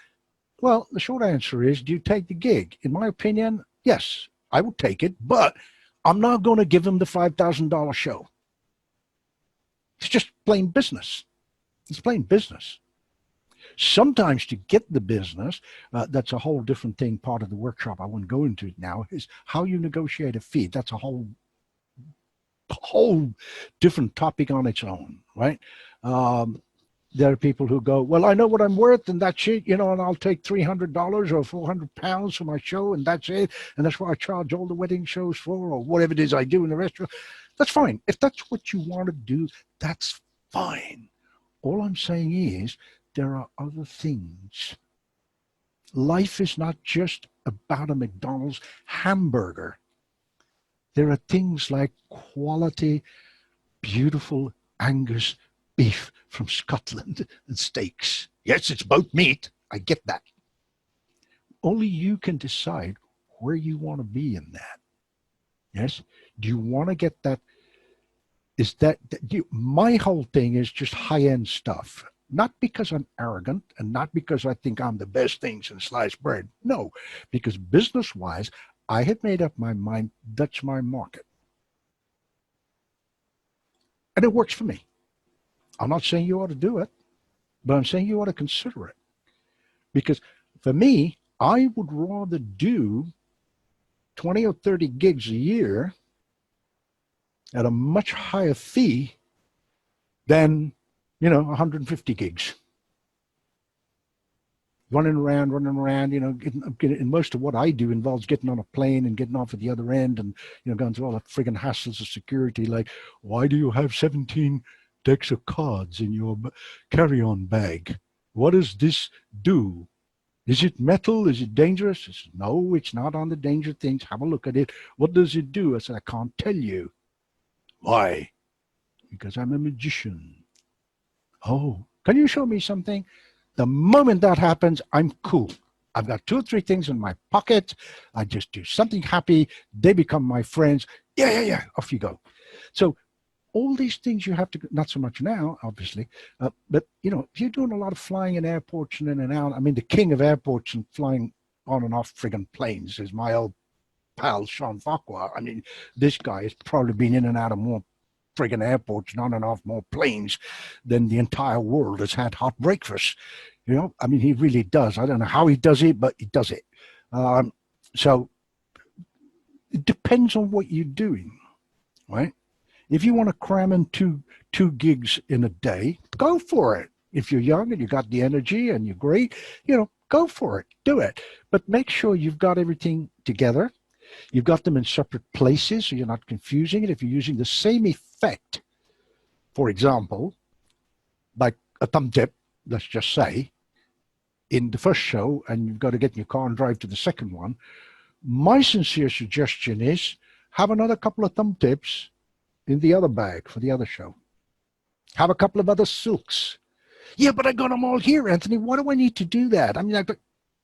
Well, the short answer is, do you take the gig? In my opinion, yes, I would take it, but I'm not going to give him the $5,000 show. It's just plain business. It's plain business. Sometimes to get the business, that's a whole different thing, part of the workshop. I won't go into it now, is how you negotiate a fee. That's a whole different topic on its own, right? There are people who go, well, I know what I'm worth and that's it, and I'll take $300 or £400 for my show and that's it. And that's what I charge all the wedding shows for, or whatever it is I do in the restaurant. That's fine. If that's what you want to do, that's fine. All I'm saying is there are other things. Life is not just about a McDonald's hamburger. There are things like quality, beautiful Angus beef from Scotland and steaks. Yes, it's both meat. I get that. Only you can decide where you want to be in that. Yes? Do you want to get that? My whole thing is just high-end stuff. Not because I'm arrogant and not because I think I'm the best things in sliced bread. No, because business-wise, I have made up my mind that's my market. And it works for me. I'm not saying you ought to do it, but I'm saying you ought to consider it. Because for me, I would rather do 20 or 30 gigs a year at a much higher fee than, 150 gigs. Running around, and most of what I do involves getting on a plane and getting off at the other end and, going through all the friggin' hassles of security, like, why do you have 17 decks of cards in your carry-on bag? What does this do? Is it metal? Is it dangerous? I said, no, it's not on the danger things. Have a look at it. What does it do? I said, I can't tell you. Why? Because I'm a magician. Oh, can you show me something? The moment that happens, I'm cool. I've got 2 or 3 things in my pocket. I just do something happy. They become my friends. Yeah. Off you go. So all these things you have to, not so much now, obviously, but, if you're doing a lot of flying in airports and in and out, I mean, the king of airports and flying on and off friggin' planes is my old pal, Sean Farquhar. I mean, this guy has probably been in and out of more friggin' airports and on and off more planes than the entire world has had hot breakfast. I mean, he really does. I don't know how he does it, but he does it. So it depends on what you're doing, right? If you want to cram in two gigs in a day, go for it. If you're young and you got the energy and you're great, go for it, do it. But make sure you've got everything together. You've got them in separate places so you're not confusing it. If you're using the same effect, for example, like a thumb tip, let's just say, in the first show, and you've got to get in your car and drive to the second one, my sincere suggestion is have another couple of thumb tips in the other bag for the other show. Have a couple of other silks. Yeah, but I got them all here, Anthony. Why do I need to do that? I mean,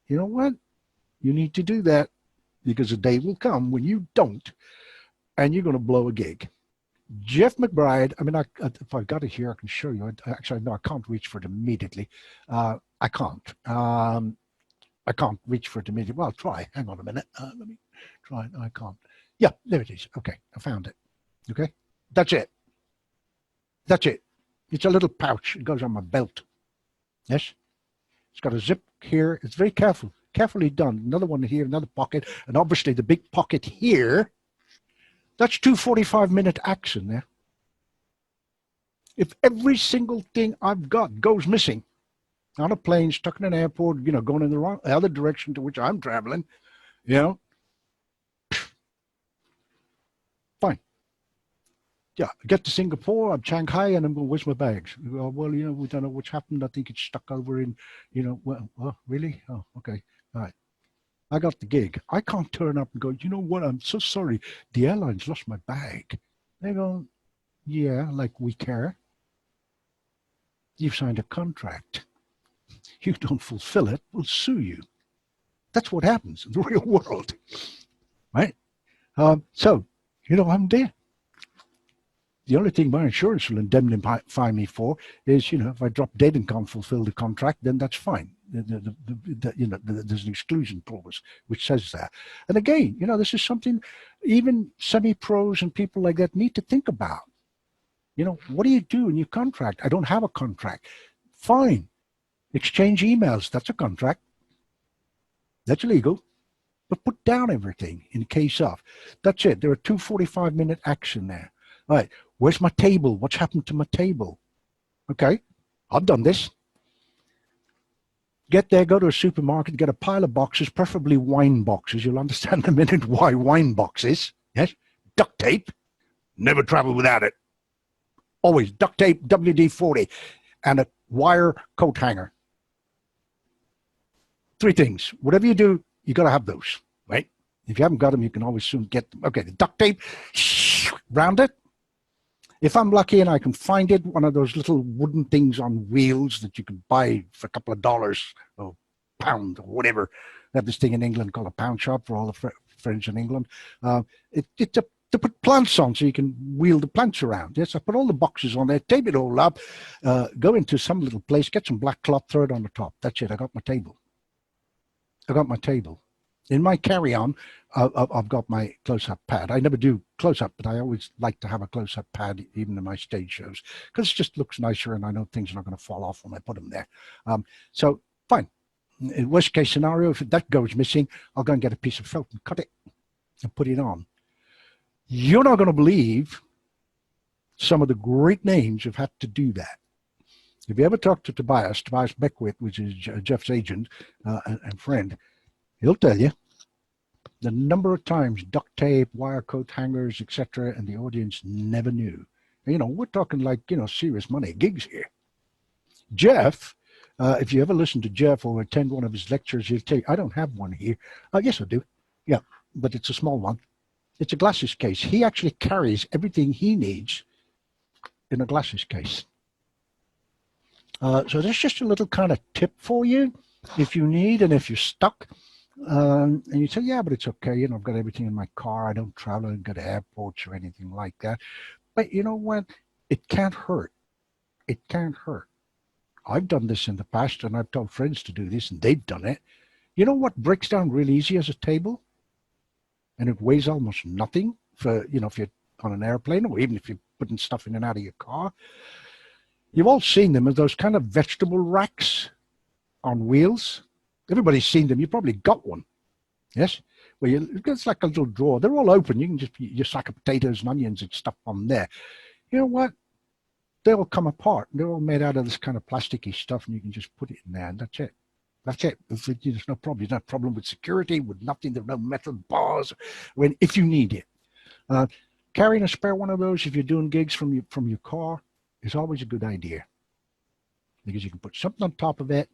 you know what? You need to do that because a day will come when you don't, and you're going to blow a gig. Jeff McBride, I mean, if I've got it here, I can show you. Actually, no, I can't reach for it immediately. I can't. I can't reach for it immediately. Well, I'll try. Hang on a minute. Let me try. No, I can't. Yeah, there it is. Okay, I found it. Okay, that's it. That's it. It's a little pouch. It goes on my belt. Yes, it's got a zip here. It's very carefully done. Another one here, another pocket, and obviously the big pocket here. That's 2 45-minute acts in there. If every single thing I've got goes missing on a plane, stuck in an airport, going in the other direction to which I'm traveling, fine. Yeah, I get to Singapore, I'm Shanghai, and I'm going, where's my bags? Well, we don't know what's happened. I think it's stuck over in, well, really? Oh, okay. All right. I got the gig. I can't turn up and go, you know what? I'm so sorry. The airline's lost my bag. They go, yeah, like we care. You've signed a contract. You don't fulfill it, we'll sue you. That's what happens in the real world, right? So, I'm there. The only thing my insurance will indemnify me for is, if I drop dead and can't fulfill the contract, then that's fine. there's an exclusion clause which says that. And again, this is something even semi-pros and people like that need to think about. What do you do in your contract? I don't have a contract. Fine. Exchange emails. That's a contract. That's illegal. But put down everything in case of. That's it. There are 2 45-minute action there. All right. Where's my table? What's happened to my table? Okay. I've done this. Get there, go to a supermarket, get a pile of boxes, preferably wine boxes. You'll understand in a minute why wine boxes. Yes. Duct tape. Never travel without it. Always duct tape, WD-40, and a wire coat hanger. 3 things. Whatever you do, you got to have those, right? If you haven't got them, you can always soon get them. Okay, the duct tape, round it. If I'm lucky and I can find it, one of those little wooden things on wheels that you can buy for a couple of dollars or pound or whatever. They have this thing in England called a pound shop for all the friends in England. It's to put plants on so you can wheel the plants around. Yes, I put all the boxes on there, tape it all up, go into some little place, get some black cloth, throw it on the top. That's it. I got my table. In my carry-on, I've got my close-up pad. I never do close-up, but I always like to have a close-up pad even in my stage shows because it just looks nicer and I know things are not going to fall off when I put them there. So, fine. In worst case scenario, if that goes missing, I'll go and get a piece of felt and cut it and put it on. You're not going to believe some of the great names who've had to do that. If you ever talk to Tobias Beckwith, which is Jeff's agent and friend, he'll tell you the number of times duct tape, wire coat hangers, etc., and the audience never knew. We're talking like, serious money gigs here. Jeff, if you ever listen to Jeff or attend one of his lectures, he'll tell you, I don't have one here. Yes, I do. Yeah, but it's a small one. It's a glasses case. He actually carries everything he needs in a glasses case. So there's just a little kind of tip for you if you need and if you're stuck. And you say, yeah, but it's okay. I've got everything in my car. I don't travel and go to airports or anything like that. But you know what? It can't hurt. It can't hurt. I've done this in the past and I've told friends to do this and they've done it. You know what breaks down really easy as a table? And it weighs almost nothing for, if you're on an airplane or even if you're putting stuff in and out of your car. You've all seen them as those kind of vegetable racks on wheels. Everybody's seen them. You probably got one. Yes? Well, it's like a little drawer. They're all open. You can just put your sack of potatoes and onions and stuff on there. You know what? They all come apart. They're all made out of this kind of plasticky stuff and you can just put it in there and that's it. That's it. There's no problem. There's no problem with security, with nothing. There's no metal bars. If you need it, carrying a spare one of those if you're doing gigs from your car is always a good idea because you can put something on top of it,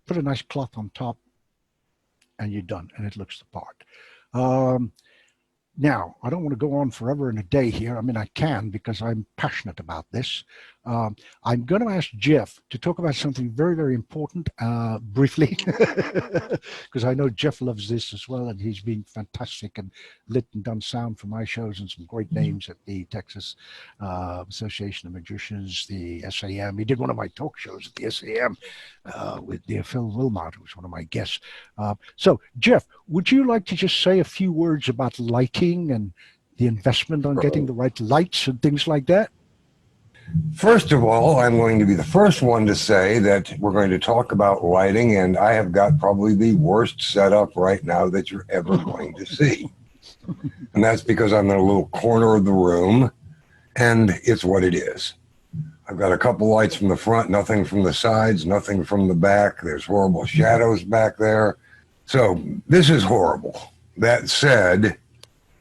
put a nice cloth on top, and you're done, and it looks the part. Now, I don't want to go on forever in a day here. I mean, I can because I'm passionate about this. I'm going to ask Jeff to talk about something very, very important briefly, because I know Jeff loves this as well, and he's been fantastic and lit and done sound for my shows and some great names at the Texas Association of Magicians, the SAM. He did one of my talk shows at the SAM with Phil Wilmot, who was one of my guests. So, Jeff, would you like to just say a few words about lighting and the investment on getting the right lights and things like that? First of all, I'm going to be the first one to say that we're going to talk about lighting, and I have got probably the worst setup right now that you're ever going to see. And that's because I'm in a little corner of the room, and it's what it is. I've got a couple lights from the front, nothing from the sides, nothing from the back. There's horrible shadows back there. So this is horrible. That said,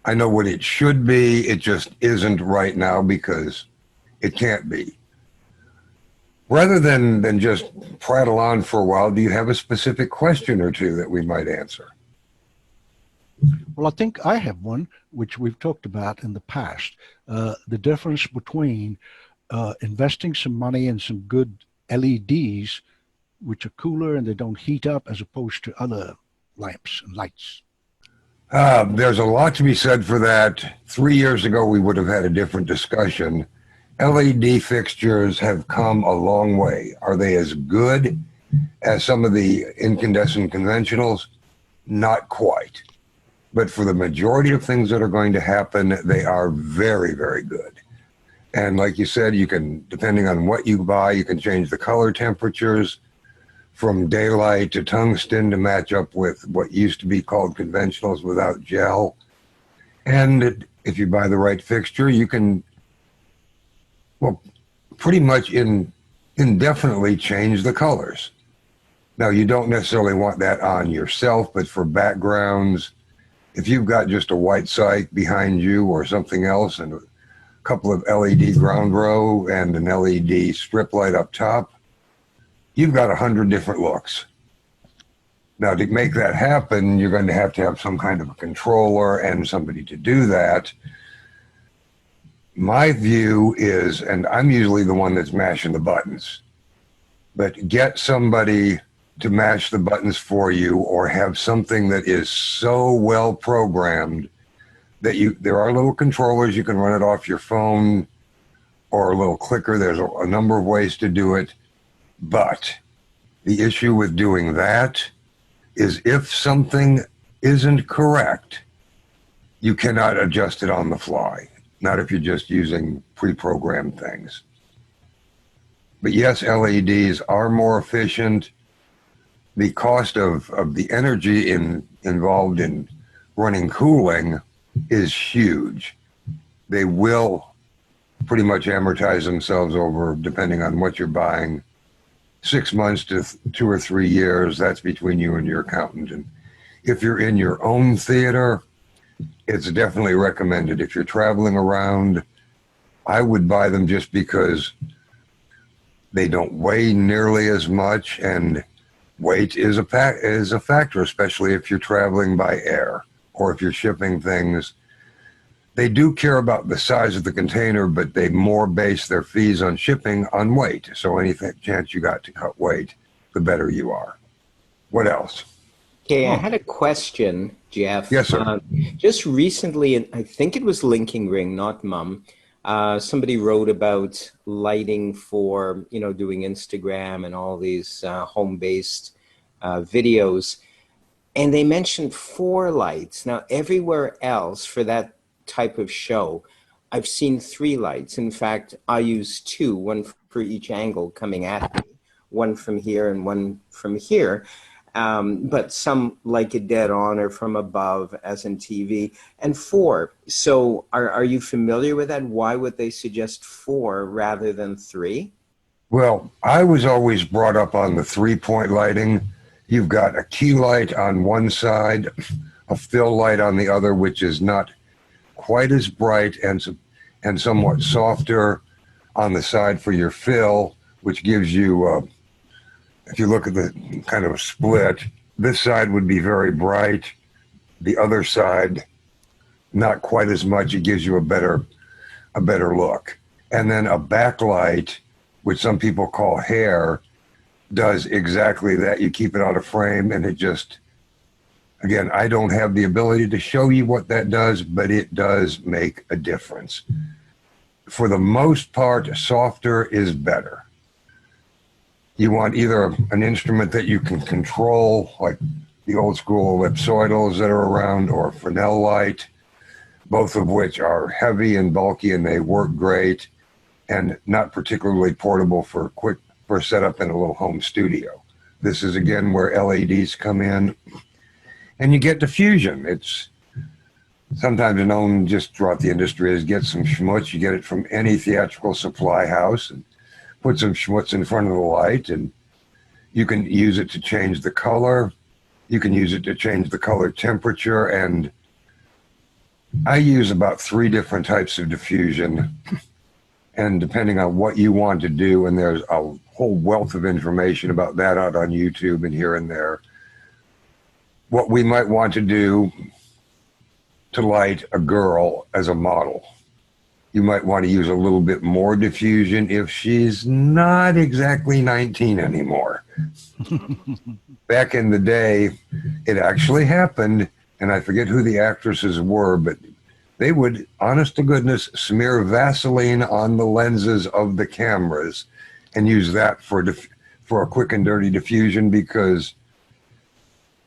I know what it should be. It just isn't right now because it can't be. Rather than just prattle on for a while, do you have a specific question or two that we might answer? Well, I think I have one, which we've talked about in the past. The difference between investing some money in some good LEDs, which are cooler and they don't heat up, as opposed to other lamps and lights. There's a lot to be said for that. 3 years ago, we would have had a different discussion. LED fixtures have come a long way. Are they as good? as some of the incandescent conventionals? Not quite. But for the majority of things that are going to happen, they are very, very good. And like you said, you can, depending on what you buy, you can change the color temperatures from daylight to tungsten to match up with what used to be called conventionals without gel. And if you buy the right fixture, you can, well, pretty much indefinitely change the colors. Now, you don't necessarily want that on yourself, but for backgrounds, if you've got just a white site behind you or something else and a couple of LED ground row and an LED strip light up top, you've got 100 different looks. Now, to make that happen, you're going to have some kind of a controller and somebody to do that. My view is, and I'm usually the one that's mashing the buttons, but get somebody to mash the buttons for you, or have something that is so well programmed that there are little controllers, you can run it off your phone or a little clicker. There's a number of ways to do it. But the issue with doing that is if something isn't correct, you cannot adjust it on the fly. Not if you're just using pre-programmed things. But yes, LEDs are more efficient. The cost of the energy involved in running cooling is huge. They will pretty much amortize themselves over, depending on what you're buying, 6 months to 2 or 3 years. That's between you and your accountant. And if you're in your own theater, it's definitely recommended. If you're traveling around, I would buy them just because they don't weigh nearly as much, and weight is a factor, especially if you're traveling by air or if you're shipping things. They do care about the size of the container, but they more base their fees on shipping on weight. So any chance you got to cut weight, the better you are. What else? Okay, I had a question, Jeff. Yes, sir. Just recently, and I think it was Linking Ring, not Mum, somebody wrote about lighting for, doing Instagram and all these home-based videos. And they mentioned 4 lights. Now, everywhere else for that type of show, I've seen 3 lights. In fact, I use 2, one for each angle coming at me, one from here and one from here. But some like it dead on or from above, as in TV, and 4. So are you familiar with that? Why would they suggest 4 rather than 3? Well, I was always brought up on the 3-point lighting. You've got a key light on one side, a fill light on the other, which is not quite as bright and somewhat softer on the side for your fill, which gives you, if you look at the kind of a split, this side would be very bright. The other side, not quite as much. It gives you a better look. And then a backlight, which some people call hair, does exactly that. You keep it out of frame, and it just, again, I don't have the ability to show you what that does, but it does make a difference. For the most part, softer is better. You want either an instrument that you can control, like the old school ellipsoidals that are around, or Fresnel light, both of which are heavy and bulky, and they work great and not particularly portable for setup in a little home studio. This is, again, where LEDs come in, and you get diffusion. It's sometimes known just throughout the industry as get some schmutz. You get it from any theatrical supply house and put some schmutz in front of the light, and you can use it to change the color. You can use it to change the color temperature, and I use about 3 different types of diffusion, and depending on what you want to do, and there's a whole wealth of information about that out on YouTube and here and there, what we might want to do to light a girl as a model. You might want to use a little bit more diffusion if she's not exactly 19 anymore. Back in the day, it actually happened, and I forget who the actresses were, but they would, honest to goodness, smear Vaseline on the lenses of the cameras and use that for for a quick and dirty diffusion because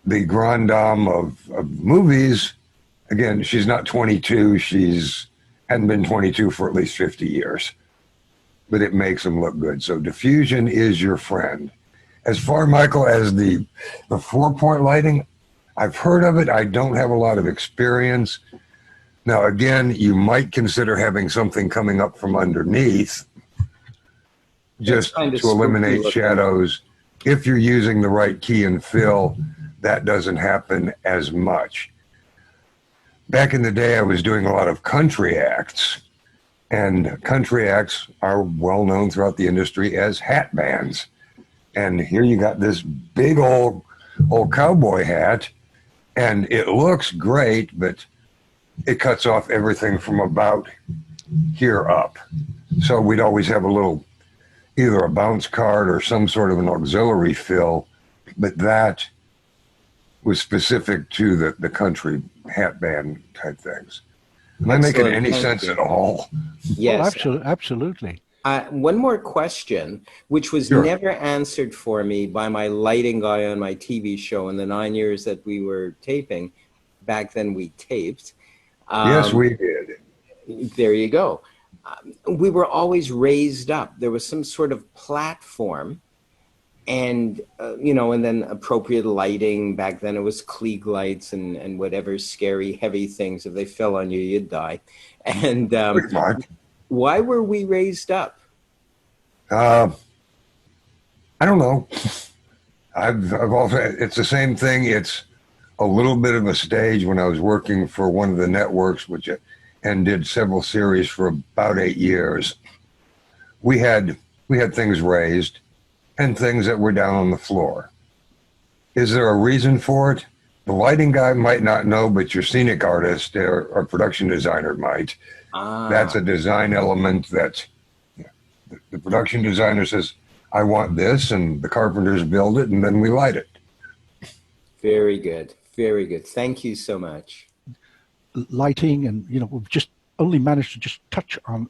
the grande dame of movies, again, she's not 22. She's hadn't been 22 for at least 50 years, but it makes them look good. So diffusion is your friend. As far, Michael, as the 4-point lighting, I've heard of it. I don't have a lot of experience. Now, again, you might consider having something coming up from underneath just kind of to eliminate spooky looking. shadows. If you're using the right key and fill, that doesn't happen as much. Back in the day, I was doing a lot of country acts, and country acts are well known throughout the industry as hat bands. And here you got this big old cowboy hat, and it looks great, but it cuts off everything from about here up. So we'd always have a little, either a bounce card or some sort of an auxiliary fill, but that was specific to the country hat band type things. Am I making any sense at all? Yes. Oh, absolutely. One more question, which was Sure. never answered for me by my lighting guy on my TV show in the 9 years that we were taping. Back then we taped. Yes, we did. There you go. We were always raised up. There was some sort of platform and, and then appropriate lighting. Back then it was Klieg lights and whatever scary, heavy things. If they fell on you, you'd die. And Pretty much. why were we raised up? I don't know. I've also, it's the same thing. It's a little bit of a stage when I was working for one of the networks, and did several series for about 8 years. We had things raised and things that were down on the floor. Is there a reason for it? The lighting guy might not know, but your scenic artist or production designer might. That's a design element that the production designer says, I want this, and the carpenters build it, and then we light it. Very good. Very good. Thank you so much. Lighting, and we've just only managed to just touch on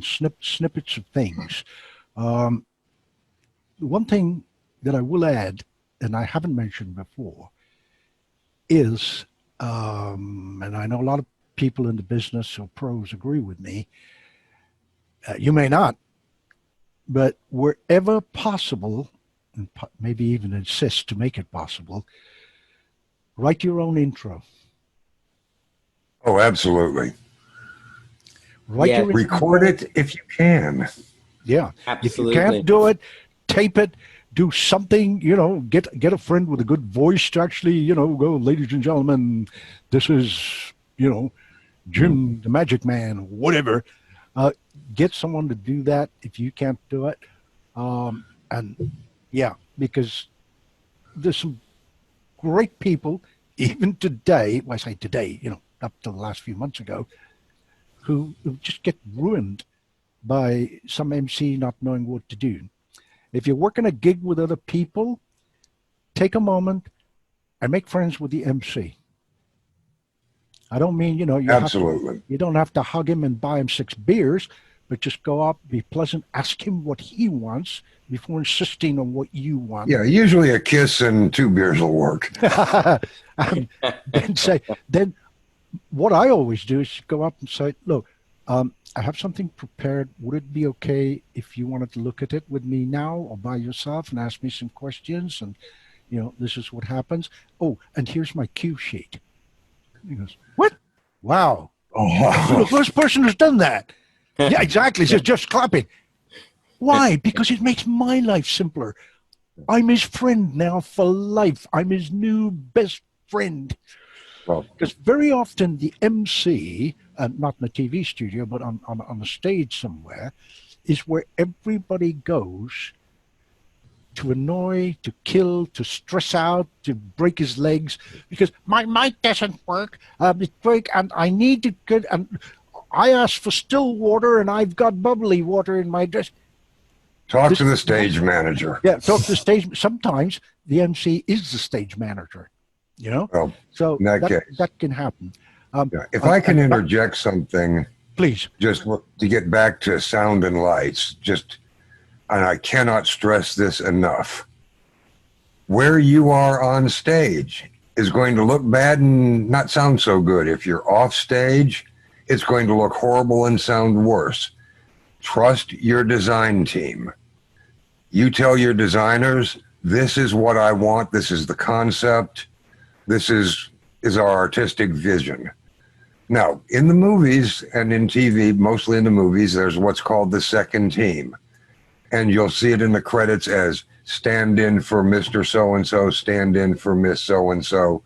snippets of things. One thing that I will add, and I haven't mentioned before, is, and I know a lot of people in the business or pros agree with me, you may not, but wherever possible, and maybe even insist to make it possible, write your own intro. Oh, absolutely. Yeah. Record it if you can. Yeah. Absolutely. If you can't do it, tape it, do something, get a friend with a good voice to actually, go, ladies and gentlemen, this is, Jim, the Magic Man, whatever. Get someone to do that if you can't do it. And yeah, because there's some great people, even today, well, I say today, up to the last few months ago, who just get ruined by some MC not knowing what to do. If you're working a gig with other people, take a moment and make friends with the MC. I don't mean, you Absolutely. you don't have to hug him and buy him 6 beers, but just go up, be pleasant, ask him what he wants before insisting on what you want. Yeah, usually a kiss and 2 beers will work. Then what I always do is go up and say, look, I have something prepared. Would it be okay if you wanted to look at it with me now or by yourself and ask me some questions? And, this is what happens. Oh, and here's my cue sheet. He goes, what? Wow. Oh, You're the first person who's done that. Yeah, exactly. Just clapping. Why? Because it makes my life simpler. I'm his friend now for life. I'm his new best friend. well, Because very often the MC, not in a TV studio, but on a stage somewhere, is where everybody goes to annoy, to kill, to stress out, to break his legs, because my mic doesn't work. It's break, and I need to get. And I asked for still water, and I've got bubbly water in my dress. talk to the stage manager. Yeah, talk to the stage. Sometimes the MC is the stage manager. Well, So in that case. that can happen. Yeah. If I can interject something, Please. just to get back to sound and lights, just and I cannot stress this enough, where you are on stage is going to look bad and not sound so good. If you're off stage, it's going to look horrible and sound worse. Trust your design team. You tell your designers, this is what I want, this is the concept, this is our artistic vision. Now, in the movies and in TV, mostly in the movies, there's what's called the second team. And you'll see it in the credits as stand in for Mr. So-and-so, stand in for Miss So-and-so.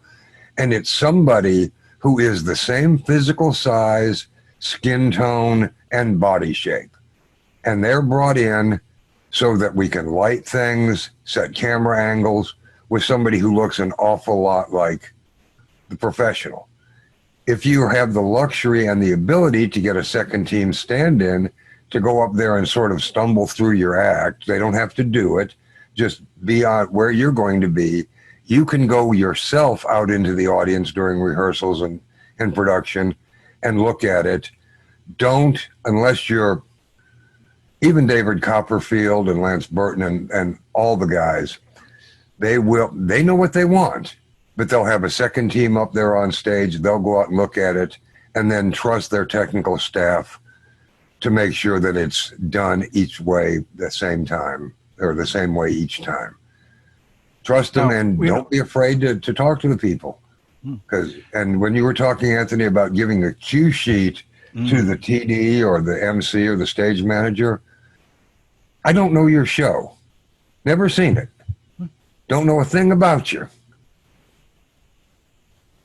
And it's somebody who is the same physical size, skin tone, and body shape. And they're brought in so that we can light things, set camera angles with somebody who looks an awful lot like the professional. If you have the luxury and the ability to get a second team stand-in to go up there and sort of stumble through your act, they don't have to do it, just be on where you're going to be. You can go yourself out into the audience during rehearsals and production and look at it. Don't, unless you're even David Copperfield and Lance Burton and all the guys, they know what they want, but they'll have a second team up there on stage. They'll go out and look at it and then trust their technical staff to make sure that it's done each way the same time, or the same way each time. Trust them, and don't be afraid to talk to the people. And when you were talking, Anthony, about giving a cue sheet to the TD or the MC or the stage manager, I don't know your show. Never seen it. Don't know a thing about you.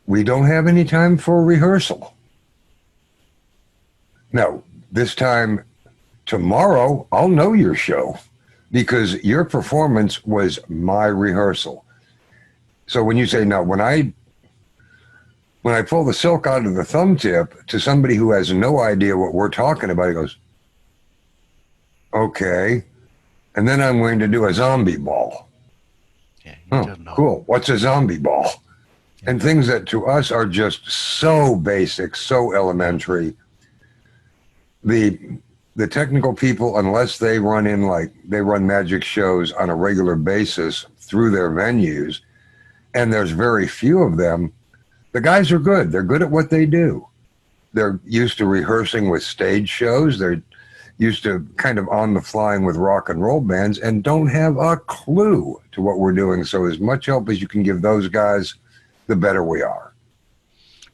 We don't have any time for rehearsal. Now, this time tomorrow, I'll know your show because your performance was my rehearsal. So when you say, no, when I pull the silk out of the thumb tip to somebody who has no idea what we're talking about, he goes, okay. And then I'm going to do a zombie ball. Yeah, oh, cool. What's a zombie ball? Yeah. And things that to us are just so basic, so elementary. The technical people, unless they run magic shows on a regular basis through their venues, and there's very few of them, the guys are good. They're good at what they do. They're used to rehearsing with stage shows. They're used to kind of on the flying with rock and roll bands and don't have a clue to what we're doing. So as much help as you can give those guys, the better we are.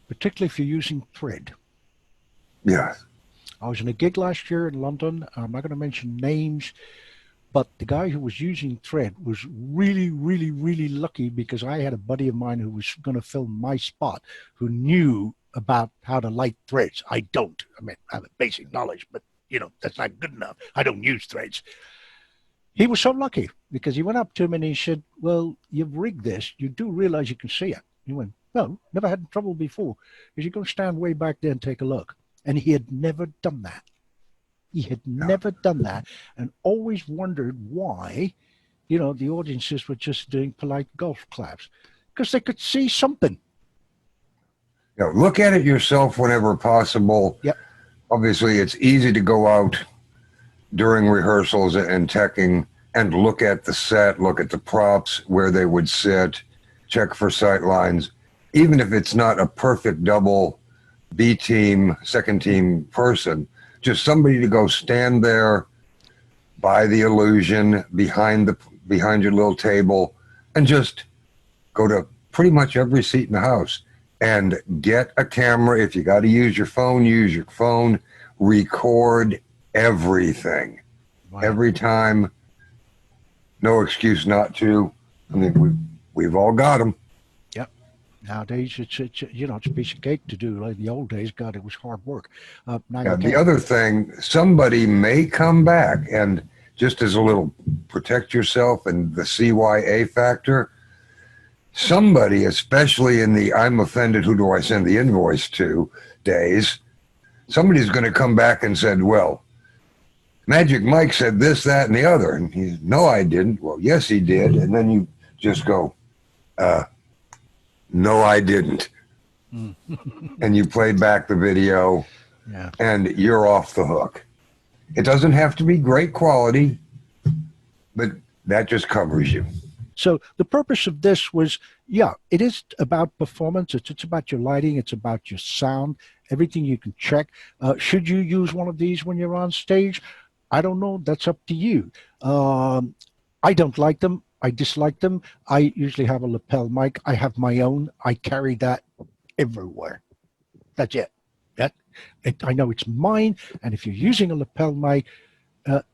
Particularly if you're using thread. Yeah. I was in a gig last year in London. I'm not going to mention names, but the guy who was using thread was really, really, really lucky because I had a buddy of mine who was going to film my spot who knew about how to light threads. I don't. I mean, I have a basic knowledge, but that's not good enough. I don't use threads. He was so lucky because he went up to him and he said, well, you've rigged this. You do realize you can see it. He went, no, never had trouble before. He said, go stand way back there and take a look. And he had never done that. He had never done that and always wondered why, the audiences were just doing polite golf claps because they could see something. Look at it yourself whenever possible. Yep. Obviously, it's easy to go out during rehearsals and teching and look at the set, look at the props, where they would sit, check for sight lines. Even if it's not a perfect double B team, second team person, just somebody to go stand there by the illusion behind your little table and just go to pretty much every seat in the house and get a camera. If you got to use your phone, record everything. Wow. Every time. No excuse not to. I mean, we've all got them. Nowadays, it's a piece of cake to do. Like the old days, God, it was hard work. The other thing, somebody may come back, and just as a little protect yourself and the CYA factor, somebody, especially in the I'm offended, who do I send the invoice to days, somebody's going to come back and said, well, Magic Mike said this, that, and the other. And he's, no, I didn't. Well, yes, he did. And then you just go, no, I didn't. And you play back the video, and you're off the hook. It doesn't have to be great quality. But that just covers you. So the purpose of this was, yeah, it is about performance. It's about your lighting. It's about your sound, everything you can check. Should you use one of these when you're on stage? I don't know. That's up to you. I don't like them. I dislike them. I usually have a lapel mic. I have my own. I carry that everywhere. That's it. I know it's mine. And if you're using a lapel mic,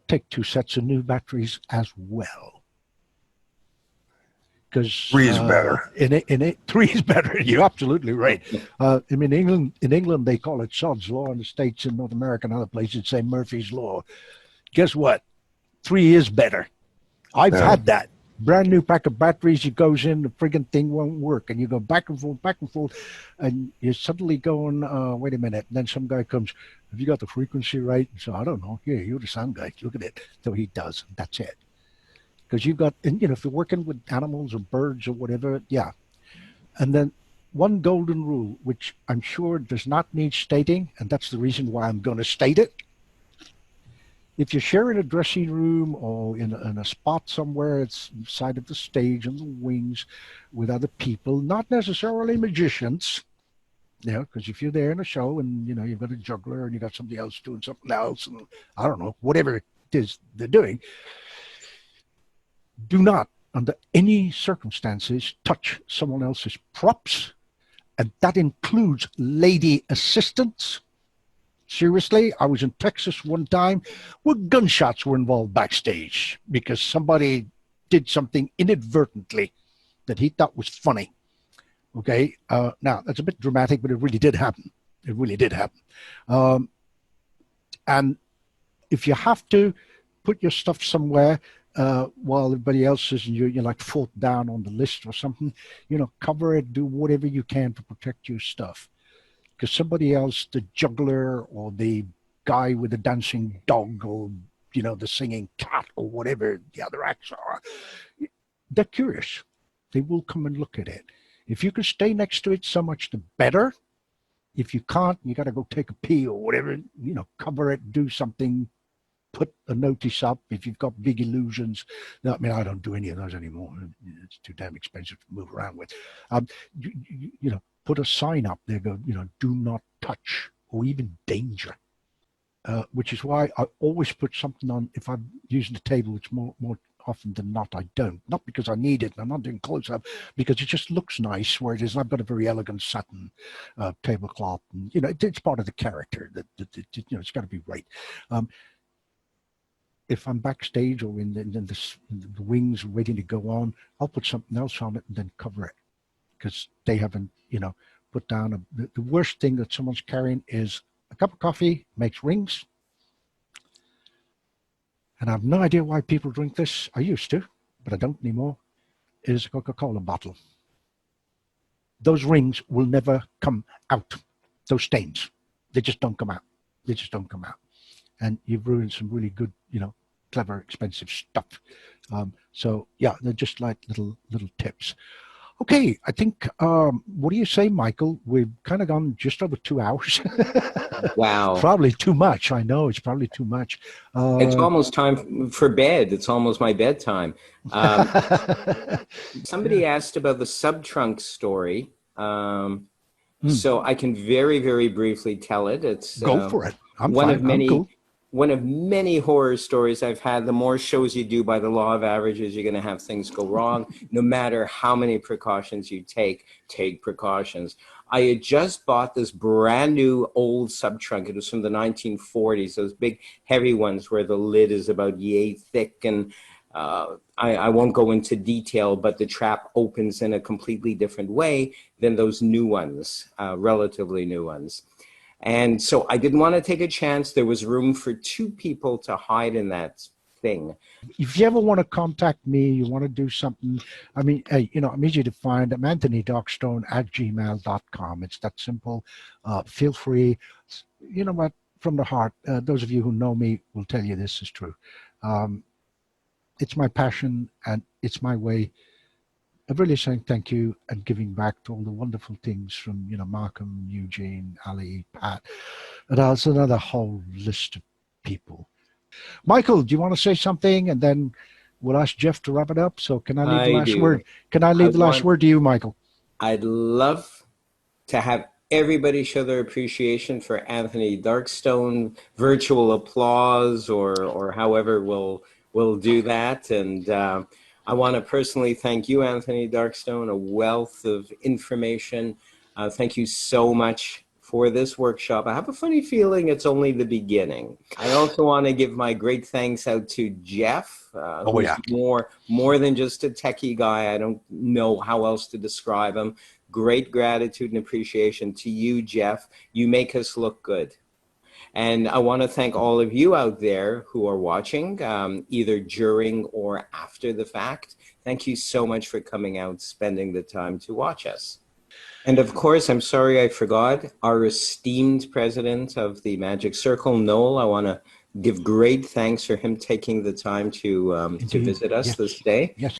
take 2 sets of new batteries as well. Because 3 is better. In it, 3 is better. You're absolutely right. I mean, in England they call it Sod's Law. In the States, in North America, and other places, say Murphy's Law. Guess what? 3 is better. I've had that. Brand new pack of batteries, it goes in, the friggin' thing won't work, and you go back and forth, and you're suddenly going, wait a minute. And then some guy comes, have you got the frequency right? So I don't know. Yeah, you're the sound guy. Look at it. So he does. That's it. Because you've got, and if you're working with animals or birds or whatever, yeah. And then one golden rule, which I'm sure does not need stating, and that's the reason why I'm going to state it. If you're sharing a dressing room or in a spot somewhere, it's side of the stage and the wings with other people, not necessarily magicians, because if you're there in a show and, you've got a juggler and you got somebody else doing something else, and I don't know, whatever it is they're doing, do not, under any circumstances, touch someone else's props, and that includes lady assistants. Seriously, I was in Texas one time where gunshots were involved backstage because somebody did something inadvertently that he thought was funny. Okay, now that's a bit dramatic, but it really did happen. It really did happen. And if you have to put your stuff somewhere while everybody else is, and you're like 4th down on the list or something, cover it, do whatever you can to protect your stuff. Because somebody else, the juggler or the guy with the dancing dog or, the singing cat or whatever the other acts are, they're curious. They will come and look at it. If you can stay next to it, so much the better. If you can't, you got to go take a pee or whatever, cover it, do something, put a notice up. If you've got big illusions, I mean, I don't do any of those anymore. It's too damn expensive to move around with. Put a sign up there, go, do not touch or even danger, which is why I always put something on if I'm using the table, which more often than not I don't. Not because I need it, and I'm not doing close up, because it just looks nice where it is. And I've got a very elegant satin tablecloth, and it's part of the character that it's got to be right. If I'm backstage or in the wings waiting to go on, I'll put something else on it and then cover it. Because they haven't, put down the worst thing that someone's carrying is a cup of coffee, makes rings. And I have no idea why people drink this. I used to, but I don't anymore. It is a Coca-Cola bottle. Those rings will never come out. Those stains, they just don't come out. They just don't come out. And you've ruined some really good, clever, expensive stuff. So yeah, they're just like little tips. Okay, I think, what do you say, Michael? We've kind of gone just over 2 hours. Wow. Probably too much. I know, it's probably too much. It's almost time for bed. It's almost my bedtime. Somebody asked about the subtrunk story. So I can very, very briefly tell it. It's Go for it. I'm one fine. of many. I'm cool. One of many horror stories I've had. The more shows you do, by the law of averages, you're going to have things go wrong. No matter how many precautions you take precautions. I had just bought this brand new old subtrunk. It was from the 1940s, those big heavy ones where the lid is about yay thick. And I won't go into detail, but the trap opens in a completely different way than those new ones, relatively new ones. And so I didn't want to take a chance. There was room for 2 people to hide in that thing. If you ever want to contact me, you want to do something, I mean, hey, I'm easy to find. I'm anthonydarkstone@gmail.com. It's that simple. Feel free. You know what? From the heart, those of you who know me will tell you this is true. It's my passion and it's my way of really saying thank you and giving back to all the wonderful things from, Markham, Eugene, Ali, Pat, and there's another whole list of people. Michael, do you want to say something? And then we'll ask Jeff to wrap it up. So can I leave the I last word? do. Can I I leave the last want, word to you, Michael? I'd love to have everybody show their appreciation for Anthony Darkstone, virtual applause or however we'll do that. And I want to personally thank you, Anthony Darkstone, a wealth of information. Thank you so much for this workshop. I have a funny feeling it's only the beginning. I also want to give my great thanks out to Jeff, Oh, who's yeah. more than just a techie guy. I don't know how else to describe him. Great gratitude and appreciation to you, Jeff. You make us look good. And I want to thank all of you out there who are watching, either during or after the fact. Thank you so much for coming out, spending the time to watch us. And of course, I'm sorry I forgot our esteemed president of the Magic Circle, Noel. I want to give great thanks for him taking the time to Indeed. visit us Yes. this day. Yes.